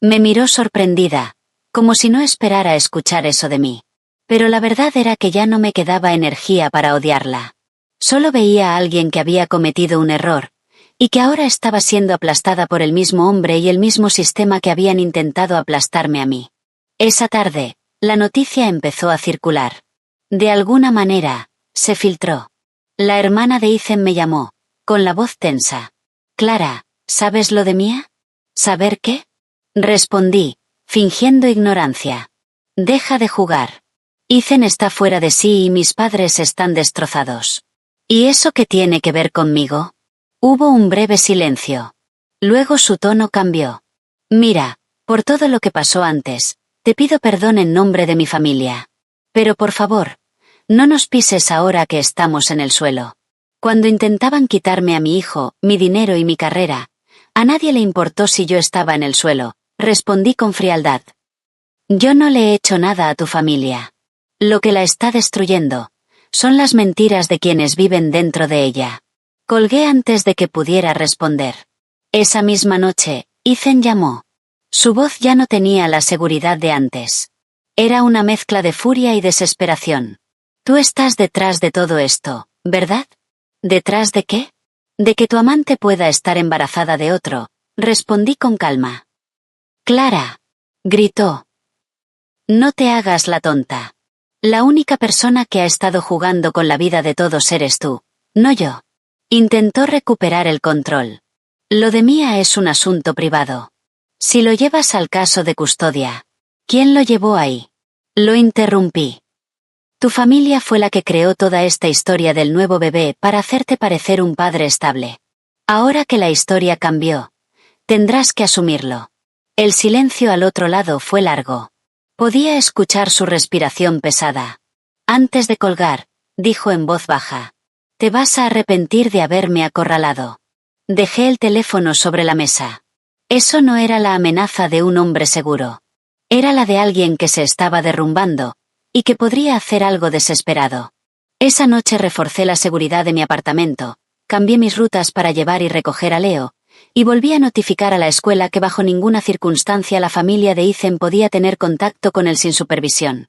Me miró sorprendida, como si no esperara escuchar eso de mí. Pero la verdad era que ya no me quedaba energía para odiarla. Solo veía a alguien que había cometido un error, y que ahora estaba siendo aplastada por el mismo hombre y el mismo sistema que habían intentado aplastarme a mí. Esa tarde, la noticia empezó a circular. De alguna manera, se filtró. La hermana de Ethan me llamó, con la voz tensa. Clara, ¿sabes lo de Mia? ¿Saber qué? Respondí, fingiendo ignorancia. Deja de jugar. Ethan está fuera de sí y mis padres están destrozados. ¿Y eso qué tiene que ver conmigo? Hubo un breve silencio. Luego su tono cambió. Mira, por todo lo que pasó antes, te pido perdón en nombre de mi familia. Pero por favor, no nos pises ahora que estamos en el suelo. Cuando intentaban quitarme a mi hijo, mi dinero y mi carrera, a nadie le importó si yo estaba en el suelo, respondí con frialdad. Yo no le he hecho nada a tu familia. Lo que la está destruyendo son las mentiras de quienes viven dentro de ella. Colgué antes de que pudiera responder. Esa misma noche, Ethan llamó. Su voz ya no tenía la seguridad de antes. Era una mezcla de furia y desesperación. Tú estás detrás de todo esto, ¿verdad? ¿Detrás de qué? De que tu amante pueda estar embarazada de otro, respondí con calma. Clara, gritó. No te hagas la tonta. La única persona que ha estado jugando con la vida de todos eres tú, no yo. Intentó recuperar el control. Lo de Mía es un asunto privado. Si lo llevas al caso de custodia, ¿quién lo llevó ahí? Lo interrumpí. Tu familia fue la que creó toda esta historia del nuevo bebé para hacerte parecer un padre estable. Ahora que la historia cambió, tendrás que asumirlo. El silencio al otro lado fue largo. Podía escuchar su respiración pesada. Antes de colgar, dijo en voz baja. Te vas a arrepentir de haberme acorralado. Dejé el teléfono sobre la mesa. Eso no era la amenaza de un hombre seguro. Era la de alguien que se estaba derrumbando, y que podría hacer algo desesperado. Esa noche reforcé la seguridad de mi apartamento, cambié mis rutas para llevar y recoger a Leo, y volví a notificar a la escuela que bajo ninguna circunstancia la familia de Ethan podía tener contacto con él sin supervisión.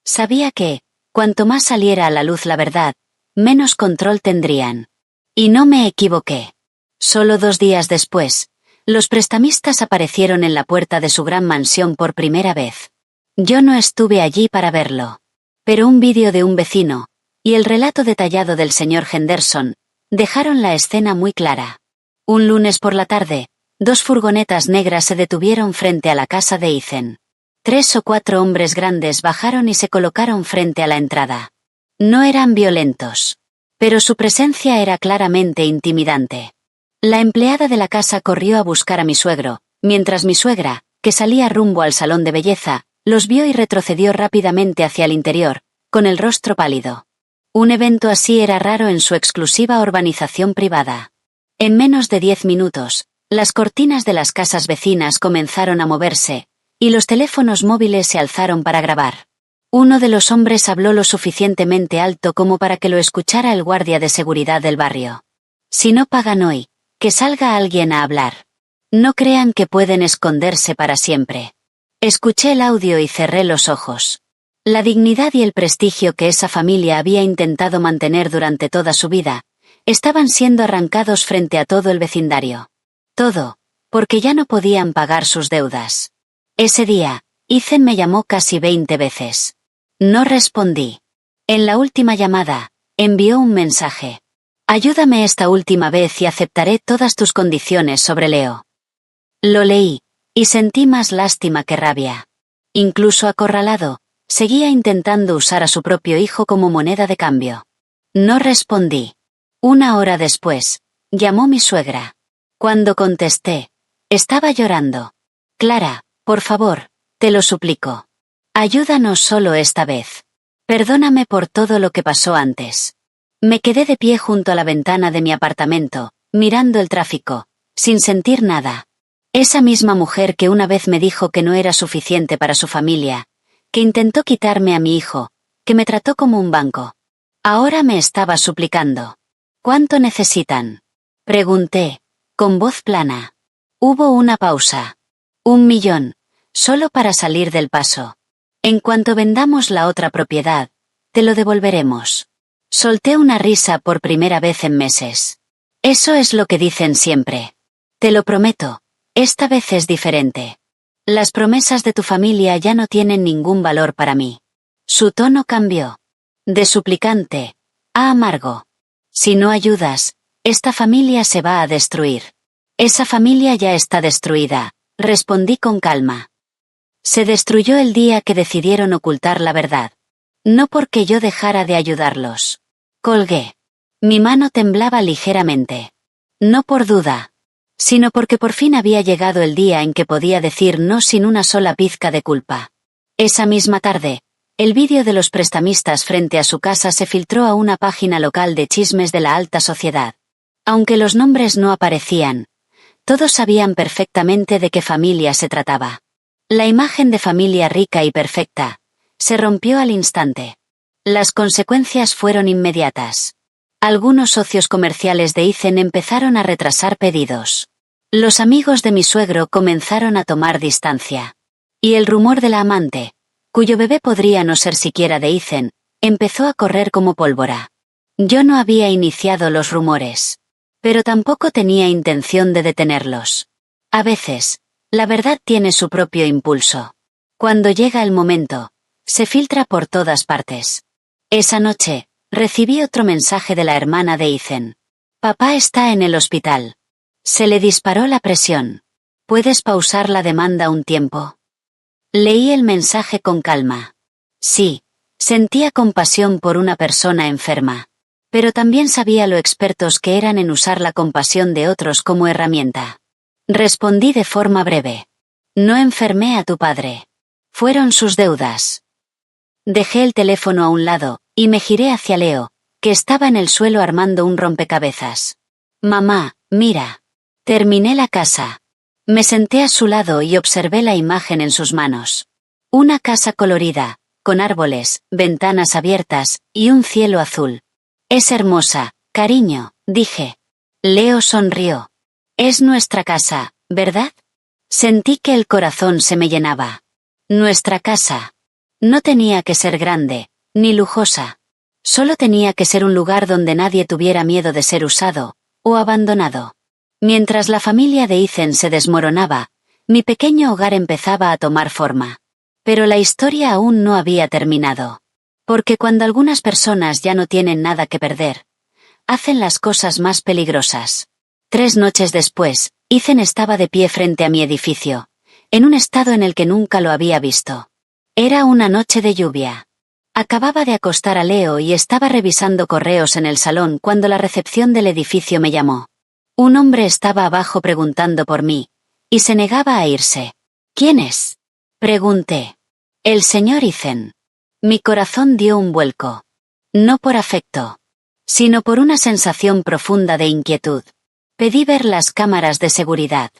Sabía que, cuanto más saliera a la luz la verdad, menos control tendrían. Y no me equivoqué. Solo 2 días después, los prestamistas aparecieron en la puerta de su gran mansión por primera vez. Yo no estuve allí para verlo. Pero un vídeo de un vecino, y el relato detallado del señor Henderson, dejaron la escena muy clara. Un lunes por la tarde, 2 furgonetas negras se detuvieron frente a la casa de Ethan. 3 o 4 hombres grandes bajaron y se colocaron frente a la entrada. No eran violentos. Pero su presencia era claramente intimidante. La empleada de la casa corrió a buscar a mi suegro, mientras mi suegra, que salía rumbo al salón de belleza, los vio y retrocedió rápidamente hacia el interior, con el rostro pálido. Un evento así era raro en su exclusiva urbanización privada. En menos de 10 minutos, las cortinas de las casas vecinas comenzaron a moverse, y los teléfonos móviles se alzaron para grabar. Uno de los hombres habló lo suficientemente alto como para que lo escuchara el guardia de seguridad del barrio. Si no pagan hoy, que salga alguien a hablar. No crean que pueden esconderse para siempre. Escuché el audio y cerré los ojos. La dignidad y el prestigio que esa familia había intentado mantener durante toda su vida, estaban siendo arrancados frente a todo el vecindario. Todo, porque ya no podían pagar sus deudas. Ese día, Ethan me llamó casi 20 veces. No respondí. En la última llamada, envió un mensaje. Ayúdame esta última vez y aceptaré todas tus condiciones sobre Leo. Lo leí, y sentí más lástima que rabia. Incluso acorralado, seguía intentando usar a su propio hijo como moneda de cambio. No respondí. 1 hora después, llamó mi suegra. Cuando contesté, estaba llorando. Clara, por favor, te lo suplico. Ayúdanos solo esta vez. Perdóname por todo lo que pasó antes. Me quedé de pie junto a la ventana de mi apartamento, mirando el tráfico, sin sentir nada. Esa misma mujer que una vez me dijo que no era suficiente para su familia, que intentó quitarme a mi hijo, que me trató como un banco. Ahora me estaba suplicando. ¿Cuánto necesitan? Pregunté, con voz plana. Hubo una pausa. 1 millón, solo para salir del paso. En cuanto vendamos la otra propiedad, te lo devolveremos. Solté una risa por primera vez en meses. Eso es lo que dicen siempre. Te lo prometo, esta vez es diferente. Las promesas de tu familia ya no tienen ningún valor para mí. Su tono cambió. De suplicante a amargo. Si no ayudas, esta familia se va a destruir. Esa familia ya está destruida, respondí con calma. Se destruyó el día que decidieron ocultar la verdad. No porque yo dejara de ayudarlos. Colgué. Mi mano temblaba ligeramente. No por duda, sino porque por fin había llegado el día en que podía decir no sin una sola pizca de culpa. Esa misma tarde, el vídeo de los prestamistas frente a su casa se filtró a una página local de chismes de la alta sociedad. Aunque los nombres no aparecían, todos sabían perfectamente de qué familia se trataba. La imagen de familia rica y perfecta se rompió al instante. Las consecuencias fueron inmediatas. Algunos socios comerciales de Ethan empezaron a retrasar pedidos. Los amigos de mi suegro comenzaron a tomar distancia. Y el rumor de la amante, cuyo bebé podría no ser siquiera de Ethan, empezó a correr como pólvora. Yo no había iniciado los rumores. Pero tampoco tenía intención de detenerlos. A veces, la verdad tiene su propio impulso. Cuando llega el momento, se filtra por todas partes. Esa noche, recibí otro mensaje de la hermana de Ethan. Papá está en el hospital. Se le disparó la presión. ¿Puedes pausar la demanda un tiempo? Leí el mensaje con calma. Sí, sentía compasión por una persona enferma. Pero también sabía lo expertos que eran en usar la compasión de otros como herramienta. Respondí de forma breve. No enfermé a tu padre. Fueron sus deudas. Dejé el teléfono a un lado, y me giré hacia Leo, que estaba en el suelo armando un rompecabezas. Mamá, mira. Terminé la casa. Me senté a su lado y observé la imagen en sus manos. Una casa colorida, con árboles, ventanas abiertas, y un cielo azul. Es hermosa, cariño, dije. Leo sonrió. Es nuestra casa, ¿verdad? Sentí que el corazón se me llenaba. Nuestra casa. No tenía que ser grande, ni lujosa. Solo tenía que ser un lugar donde nadie tuviera miedo de ser usado, o abandonado. Mientras la familia de Ethan se desmoronaba, mi pequeño hogar empezaba a tomar forma. Pero la historia aún no había terminado. Porque cuando algunas personas ya no tienen nada que perder, hacen las cosas más peligrosas. 3 noches después, Ethan estaba de pie frente a mi edificio, en un estado en el que nunca lo había visto. Era una noche de lluvia. Acababa de acostar a Leo y estaba revisando correos en el salón cuando la recepción del edificio me llamó. Un hombre estaba abajo preguntando por mí, y se negaba a irse. ¿Quién es? Pregunté. El señor Ethan. Mi corazón dio un vuelco. No por afecto, sino por una sensación profunda de inquietud. Pedí ver las cámaras de seguridad.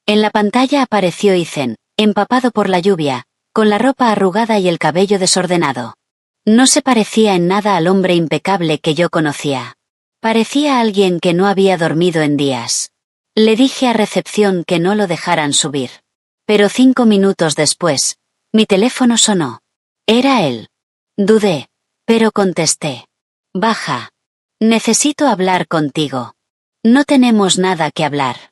En la pantalla apareció Ethan, empapado por la lluvia, con la ropa arrugada y el cabello desordenado. No se parecía en nada al hombre impecable que yo conocía. Parecía alguien que no había dormido en días. Le dije a recepción que no lo dejaran subir. Pero 5 minutos después, mi teléfono sonó. Era él. Dudé, pero contesté. Baja. Necesito hablar contigo. No tenemos nada que hablar.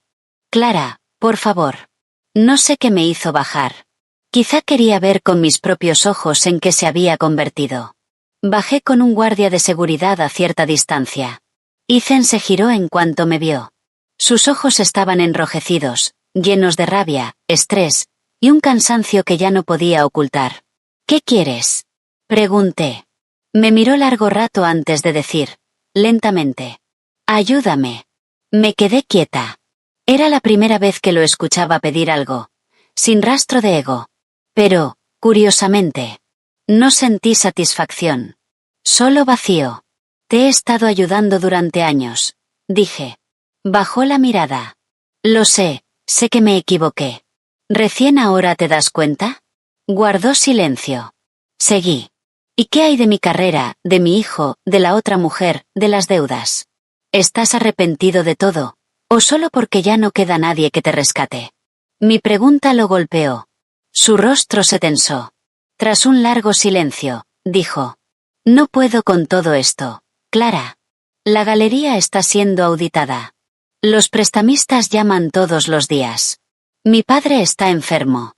Clara, por favor. No sé qué me hizo bajar. Quizá quería ver con mis propios ojos en qué se había convertido. Bajé con un guardia de seguridad a cierta distancia. Ethan se giró en cuanto me vio. Sus ojos estaban enrojecidos, llenos de rabia, estrés, y un cansancio que ya no podía ocultar. ¿Qué quieres? Pregunté. Me miró largo rato antes de decir, lentamente. Ayúdame. Me quedé quieta. Era la primera vez que lo escuchaba pedir algo, sin rastro de ego. Pero, curiosamente, no sentí satisfacción. Solo vacío. Te he estado ayudando durante años, dije. Bajó la mirada. Lo sé que me equivoqué. ¿Recién ahora te das cuenta? Guardó silencio. Seguí. ¿Y qué hay de mi carrera, de mi hijo, de la otra mujer, de las deudas? ¿Estás arrepentido de todo, o solo porque ya no queda nadie que te rescate? Mi pregunta lo golpeó. Su rostro se tensó. Tras un largo silencio, dijo. No puedo con todo esto, Clara. La galería está siendo auditada. Los prestamistas llaman todos los días. Mi padre está enfermo.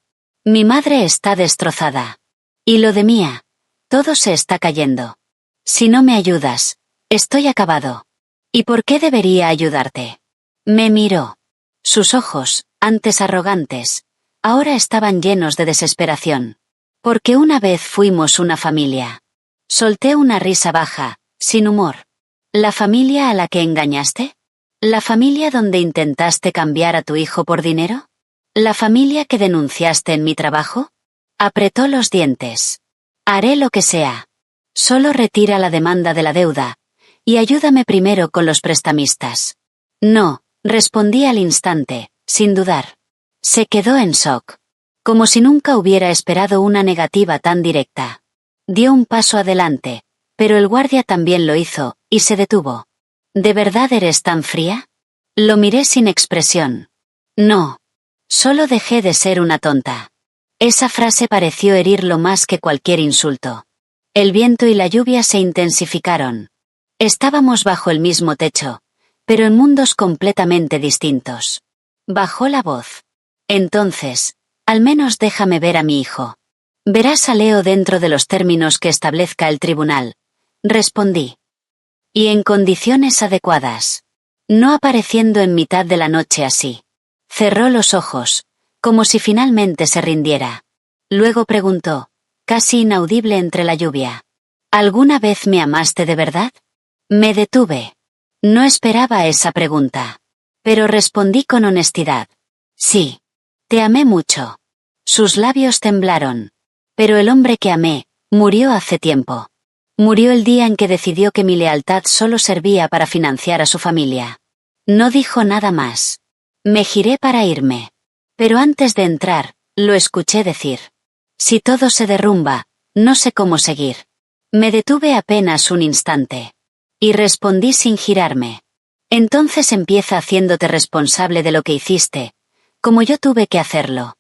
Mi madre está destrozada. Y lo de Mía. Todo se está cayendo. Si no me ayudas, estoy acabado. ¿Y por qué debería ayudarte? Me miró. Sus ojos, antes arrogantes, ahora estaban llenos de desesperación. Porque una vez fuimos una familia. Solté una risa baja, sin humor. ¿La familia a la que engañaste? ¿La familia donde intentaste cambiar a tu hijo por dinero? ¿La familia que denunciaste en mi trabajo? Apretó los dientes. Haré lo que sea. Solo retira la demanda de la deuda, y ayúdame primero con los prestamistas. No, respondí al instante, sin dudar. Se quedó en shock. Como si nunca hubiera esperado una negativa tan directa. Dio un paso adelante, pero el guardia también lo hizo, y se detuvo. ¿De verdad eres tan fría? Lo miré sin expresión. No. Solo dejé de ser una tonta. Esa frase pareció herirlo más que cualquier insulto. El viento y la lluvia se intensificaron. Estábamos bajo el mismo techo, pero en mundos completamente distintos. Bajó la voz. Entonces, al menos déjame ver a mi hijo. Verás a Leo dentro de los términos que establezca el tribunal, respondí. Y en condiciones adecuadas. No apareciendo en mitad de la noche así. Cerró los ojos, como si finalmente se rindiera. Luego preguntó, casi inaudible entre la lluvia. ¿Alguna vez me amaste de verdad? Me detuve. No esperaba esa pregunta. Pero respondí con honestidad. Sí. Te amé mucho. Sus labios temblaron. Pero el hombre que amé, murió hace tiempo. Murió el día en que decidió que mi lealtad solo servía para financiar a su familia. No dijo nada más. Me giré para irme. Pero antes de entrar, lo escuché decir. Si todo se derrumba, no sé cómo seguir. Me detuve apenas un instante. Y respondí sin girarme. Entonces empieza haciéndote responsable de lo que hiciste, como yo tuve que hacerlo.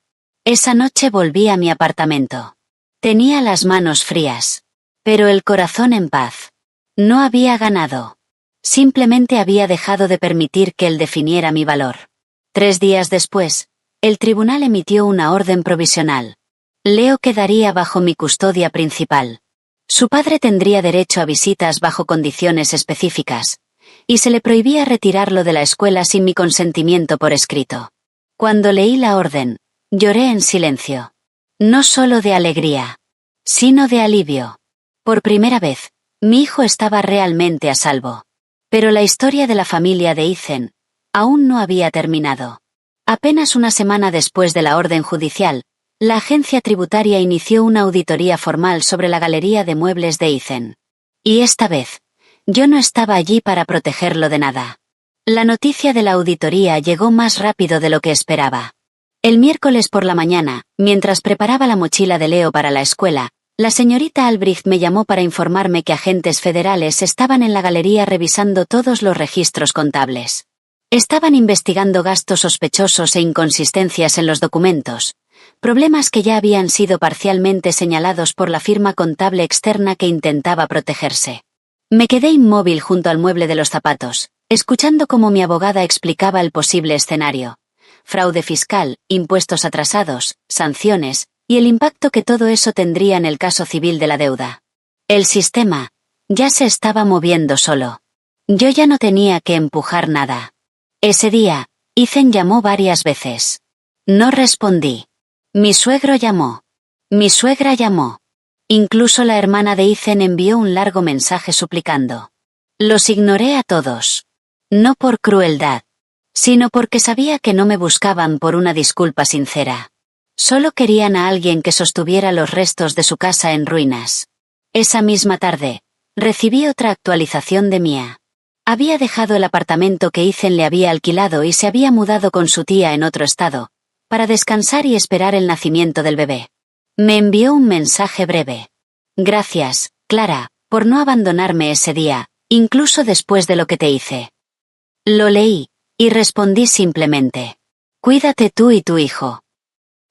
Esa noche volví a mi apartamento. Tenía las manos frías, pero el corazón en paz. No había ganado. Simplemente había dejado de permitir que él definiera mi valor. 3 días después, el tribunal emitió una orden provisional. Leo quedaría bajo mi custodia principal. Su padre tendría derecho a visitas bajo condiciones específicas, y se le prohibía retirarlo de la escuela sin mi consentimiento por escrito. Cuando leí la orden, lloré en silencio. No solo de alegría, sino de alivio. Por primera vez, mi hijo estaba realmente a salvo. Pero la historia de la familia de Ethan aún no había terminado. Apenas una semana después de la orden judicial, la agencia tributaria inició una auditoría formal sobre la galería de muebles de Ethan. Y esta vez, yo no estaba allí para protegerlo de nada. La noticia de la auditoría llegó más rápido de lo que esperaba. El miércoles por la mañana, mientras preparaba la mochila de Leo para la escuela, la señorita Albrecht me llamó para informarme que agentes federales estaban en la galería revisando todos los registros contables. Estaban investigando gastos sospechosos e inconsistencias en los documentos, problemas que ya habían sido parcialmente señalados por la firma contable externa que intentaba protegerse. Me quedé inmóvil junto al mueble de los zapatos, escuchando cómo mi abogada explicaba el posible escenario. Fraude fiscal, impuestos atrasados, sanciones, y el impacto que todo eso tendría en el caso civil de la deuda. El sistema ya se estaba moviendo solo. Yo ya no tenía que empujar nada. Ese día, Ethan llamó varias veces. No respondí. Mi suegro llamó. Mi suegra llamó. Incluso la hermana de Ethan envió un largo mensaje suplicando. Los ignoré a todos. No por crueldad, sino porque sabía que no me buscaban por una disculpa sincera. Solo querían a alguien que sostuviera los restos de su casa en ruinas. Esa misma tarde, recibí otra actualización de Mia. Había dejado el apartamento que Ethan le había alquilado y se había mudado con su tía en otro estado, para descansar y esperar el nacimiento del bebé. Me envió un mensaje breve. Gracias, Clara, por no abandonarme ese día, incluso después de lo que te hice. Lo leí, y respondí simplemente. Cuídate tú y tu hijo.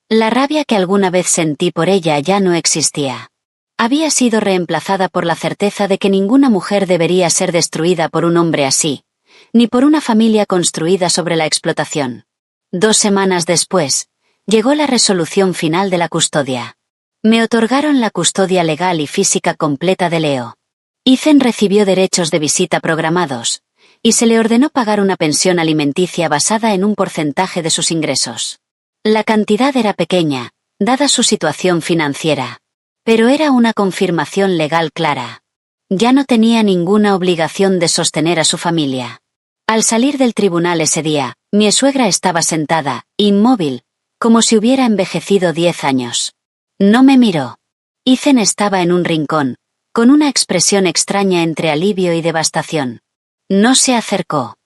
La rabia que alguna vez sentí por ella ya no existía. Había sido reemplazada por la certeza de que ninguna mujer debería ser destruida por un hombre así, ni por una familia construida sobre la explotación. 2 semanas después, llegó la resolución final de la custodia. Me otorgaron la custodia legal y física completa de Leo. Ethan recibió derechos de visita programados, y se le ordenó pagar una pensión alimenticia basada en un porcentaje de sus ingresos. La cantidad era pequeña, dada su situación financiera, pero era una confirmación legal clara. Ya no tenía ninguna obligación de sostener a su familia. Al salir del tribunal ese día, mi suegra estaba sentada, inmóvil, como si hubiera envejecido 10 años. No me miró. Ethan estaba en un rincón, con una expresión extraña entre alivio y devastación. No se acercó.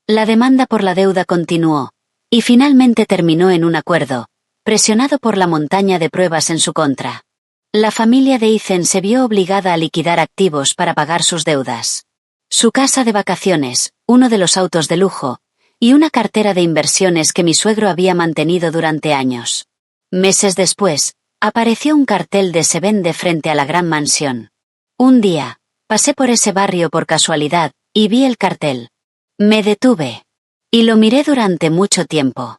La demanda por la deuda continuó, y finalmente terminó en un acuerdo, presionado por la montaña de pruebas en su contra. La familia de Ethan se vio obligada a liquidar activos para pagar sus deudas. Su casa de vacaciones, uno de los autos de lujo, y una cartera de inversiones que mi suegro había mantenido durante años. Meses después, apareció un cartel de se vende frente a la gran mansión. Un día, pasé por ese barrio por casualidad, y vi el cartel. Me detuve. Y lo miré durante mucho tiempo.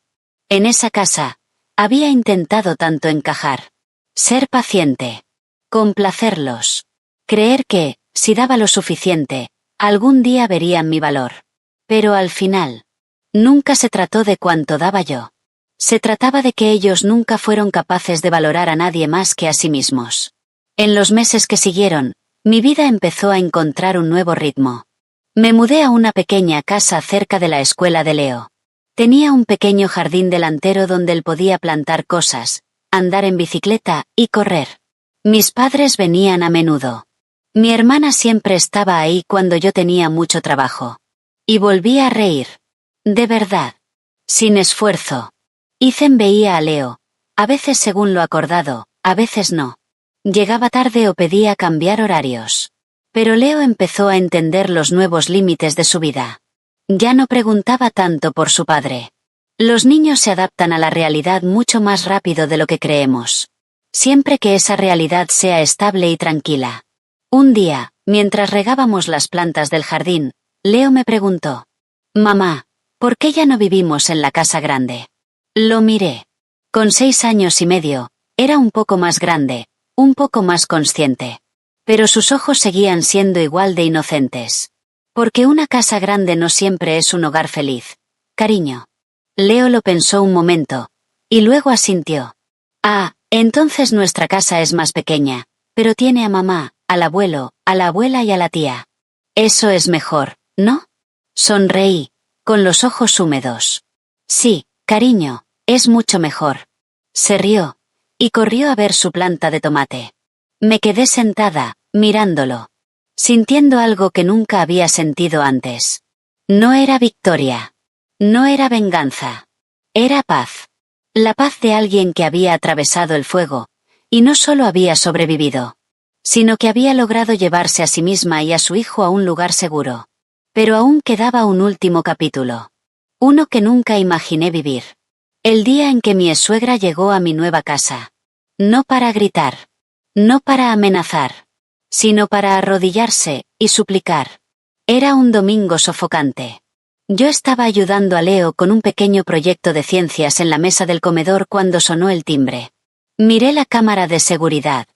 En esa casa, había intentado tanto encajar. Ser paciente. Complacerlos. Creer que, si daba lo suficiente, algún día verían mi valor. Pero al final, nunca se trató de cuánto daba yo. Se trataba de que ellos nunca fueron capaces de valorar a nadie más que a sí mismos. En los meses que siguieron, mi vida empezó a encontrar un nuevo ritmo. Me mudé a una pequeña casa cerca de la escuela de Leo. Tenía un pequeño jardín delantero donde él podía plantar cosas, andar en bicicleta y correr. Mis padres venían a menudo. Mi hermana siempre estaba ahí cuando yo tenía mucho trabajo. Y volví a reír. De verdad. Sin esfuerzo. Ethan veía a Leo, a veces según lo acordado, a veces no. Llegaba tarde o pedía cambiar horarios. Pero Leo empezó a entender los nuevos límites de su vida. Ya no preguntaba tanto por su padre. Los niños se adaptan a la realidad mucho más rápido de lo que creemos. Siempre que esa realidad sea estable y tranquila. Un día, mientras regábamos las plantas del jardín, Leo me preguntó: «Mamá, ¿por qué ya no vivimos en la casa grande?» Lo miré. Con 6 años y medio, era un poco más grande, un poco más consciente. Pero sus ojos seguían siendo igual de inocentes. Porque una casa grande no siempre es un hogar feliz, cariño. Leo lo pensó un momento, y luego asintió. «Ah, entonces nuestra casa es más pequeña, pero tiene a mamá, al abuelo, a la abuela y a la tía. Eso es mejor, ¿no?» Sonreí, con los ojos húmedos. «Sí, cariño, es mucho mejor». Se rió, y corrió a ver su planta de tomate. Me quedé sentada, mirándolo, sintiendo algo que nunca había sentido antes. No era victoria. No era venganza. Era paz. La paz de alguien que había atravesado el fuego, y no solo había sobrevivido, sino que había logrado llevarse a sí misma y a su hijo a un lugar seguro. Pero aún quedaba un último capítulo. Uno que nunca imaginé vivir. El día en que mi suegra llegó a mi nueva casa. No para gritar. No para amenazar. Sino para arrodillarse y suplicar. Era un domingo sofocante. Yo estaba ayudando a Leo con un pequeño proyecto de ciencias en la mesa del comedor cuando sonó el timbre. Miré la cámara de seguridad.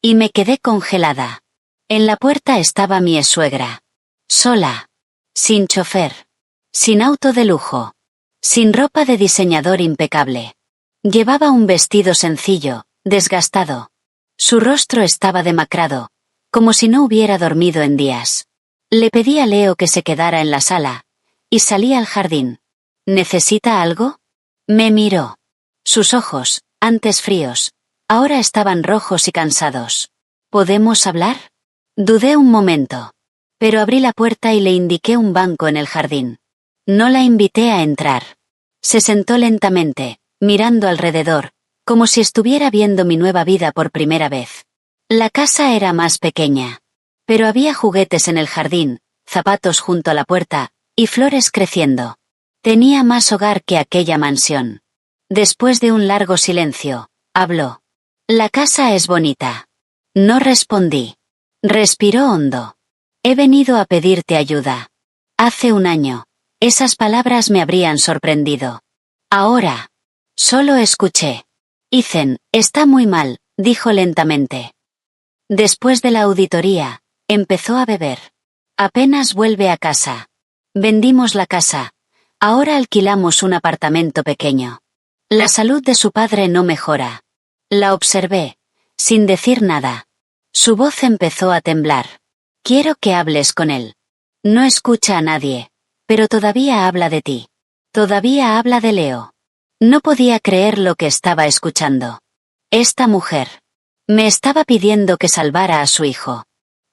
Y me quedé congelada. En la puerta estaba mi suegra. Sola. Sin chofer. Sin auto de lujo. Sin ropa de diseñador impecable. Llevaba un vestido sencillo, desgastado. Su rostro estaba demacrado, como si no hubiera dormido en días. Le pedí a Leo que se quedara en la sala, y salí al jardín. «¿Necesita algo?» Me miró. Sus ojos, antes fríos, ahora estaban rojos y cansados. «¿Podemos hablar?» Dudé un momento. Pero abrí la puerta y le indiqué un banco en el jardín. No la invité a entrar. Se sentó lentamente, mirando alrededor, como si estuviera viendo mi nueva vida por primera vez. La casa era más pequeña. Pero había juguetes en el jardín, zapatos junto a la puerta, y flores creciendo. Tenía más hogar que aquella mansión. Después de un largo silencio, habló. «La casa es bonita». No respondí. Respiró hondo. «He venido a pedirte ayuda. Hace un año, esas palabras me habrían sorprendido. Ahora, solo escuché». «Ethan, está muy mal», dijo lentamente. Después de la auditoría, empezó a beber. «Apenas vuelve a casa. Vendimos la casa. Ahora alquilamos un apartamento pequeño. La salud de su padre no mejora». La observé, sin decir nada. Su voz empezó a temblar. «Quiero que hables con él. No escucha a nadie, pero todavía habla de ti. Todavía habla de Leo». No podía creer lo que estaba escuchando. Esta mujer me estaba pidiendo que salvara a su hijo.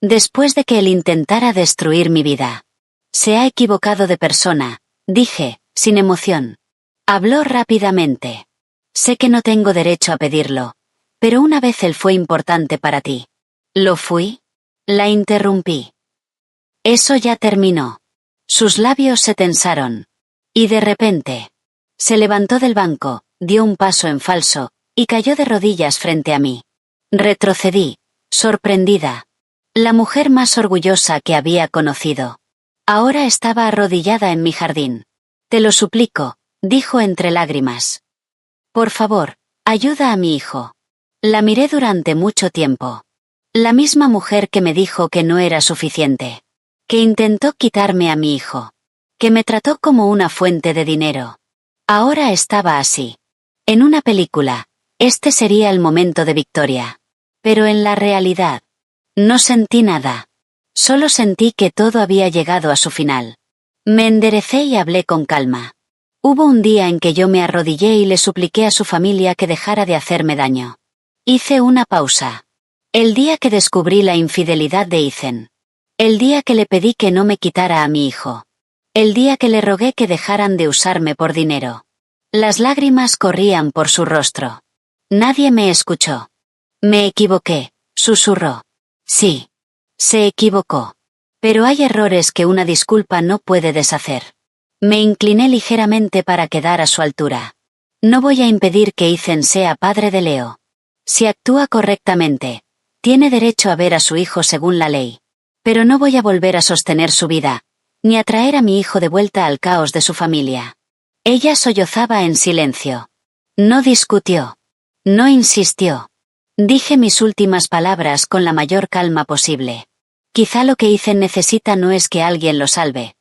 Después de que él intentara destruir mi vida. «Se ha equivocado de persona», dije, sin emoción. Habló rápidamente. «Sé que no tengo derecho a pedirlo, pero una vez él fue importante para ti». «¿Lo fui?» La interrumpí. «Eso ya terminó». Sus labios se tensaron. Y de repente, se levantó del banco, dio un paso en falso, y cayó de rodillas frente a mí. Retrocedí, sorprendida. La mujer más orgullosa que había conocido. Ahora estaba arrodillada en mi jardín. Te lo suplico, dijo entre lágrimas. Por favor, ayuda a mi hijo. La miré durante mucho tiempo. La misma mujer que me dijo que no era suficiente. Que intentó quitarme a mi hijo. Que me trató como una fuente de dinero. Ahora estaba así. En una película, este sería el momento de victoria. Pero en la realidad, no sentí nada. Solo sentí que todo había llegado a su final. Me enderecé y hablé con calma. Hubo un día en que yo me arrodillé y le supliqué a su familia que dejara de hacerme daño. Hice una pausa. El día que descubrí la infidelidad de Ethan. El día que le pedí que no me quitara a mi hijo. El día que le rogué que dejaran de usarme por dinero. Las lágrimas corrían por su rostro. Nadie me escuchó. Me equivoqué, susurró. Sí. Se equivocó. Pero hay errores que una disculpa no puede deshacer. Me incliné ligeramente para quedar a su altura. No voy a impedir que Ethan sea padre de Leo. Si actúa correctamente, tiene derecho a ver a su hijo según la ley. Pero no voy a volver a sostener su vida, ni a traer a mi hijo de vuelta al caos de su familia. Ella sollozaba en silencio. No discutió. No insistió. Dije mis últimas palabras con la mayor calma posible. Quizá lo que Ethan necesita no es que alguien lo salve,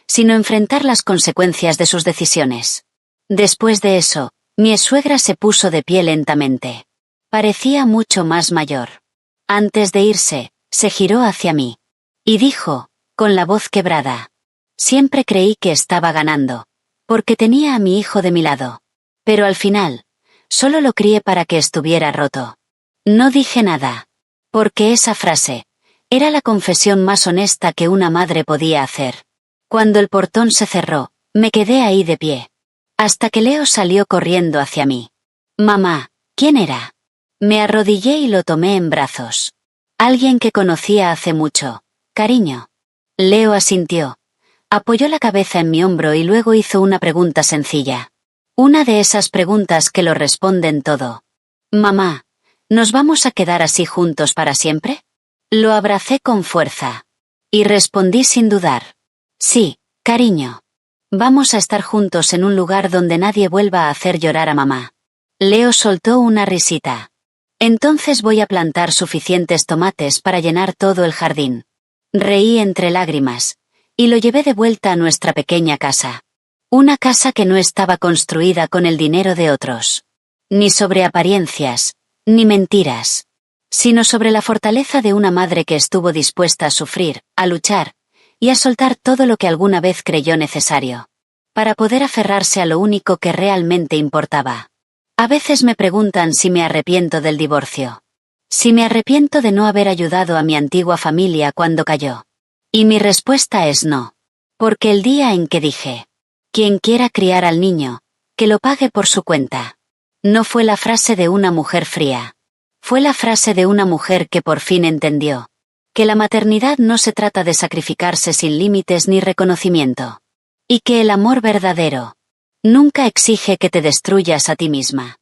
sino enfrentar las consecuencias de sus decisiones. Después de eso, mi suegra se puso de pie lentamente. Parecía mucho más mayor. Antes de irse, se giró hacia mí. Y dijo, con la voz quebrada. Siempre creí que estaba ganando, porque tenía a mi hijo de mi lado. Pero al final, solo lo crié para que estuviera roto. No dije nada. Porque esa frase era la confesión más honesta que una madre podía hacer. Cuando el portón se cerró, me quedé ahí de pie. Hasta que Leo salió corriendo hacia mí. Mamá, ¿quién era? Me arrodillé y lo tomé en brazos. Alguien que conocía hace mucho. Cariño. Leo asintió. Apoyó la cabeza en mi hombro y luego hizo una pregunta sencilla. Una de esas preguntas que lo responden todo. Mamá, ¿nos vamos a quedar así juntos para siempre? Lo abracé con fuerza. Y respondí sin dudar. Sí, cariño. Vamos a estar juntos en un lugar donde nadie vuelva a hacer llorar a mamá. Leo soltó una risita. Entonces voy a plantar suficientes tomates para llenar todo el jardín. Reí entre lágrimas, y lo llevé de vuelta a nuestra pequeña casa. Una casa que no estaba construida con el dinero de otros. Ni sobre apariencias, ni mentiras. Sino sobre la fortaleza de una madre que estuvo dispuesta a sufrir, a luchar, y a soltar todo lo que alguna vez creyó necesario. Para poder aferrarse a lo único que realmente importaba. A veces me preguntan si me arrepiento del divorcio. Si me arrepiento de no haber ayudado a mi antigua familia cuando cayó. Y mi respuesta es no. Porque el día en que dije, quien quiera criar al niño, que lo pague por su cuenta. No fue la frase de una mujer fría. Fue la frase de una mujer que por fin entendió. Que la maternidad no se trata de sacrificarse sin límites ni reconocimiento. Y que el amor verdadero nunca exige que te destruyas a ti misma.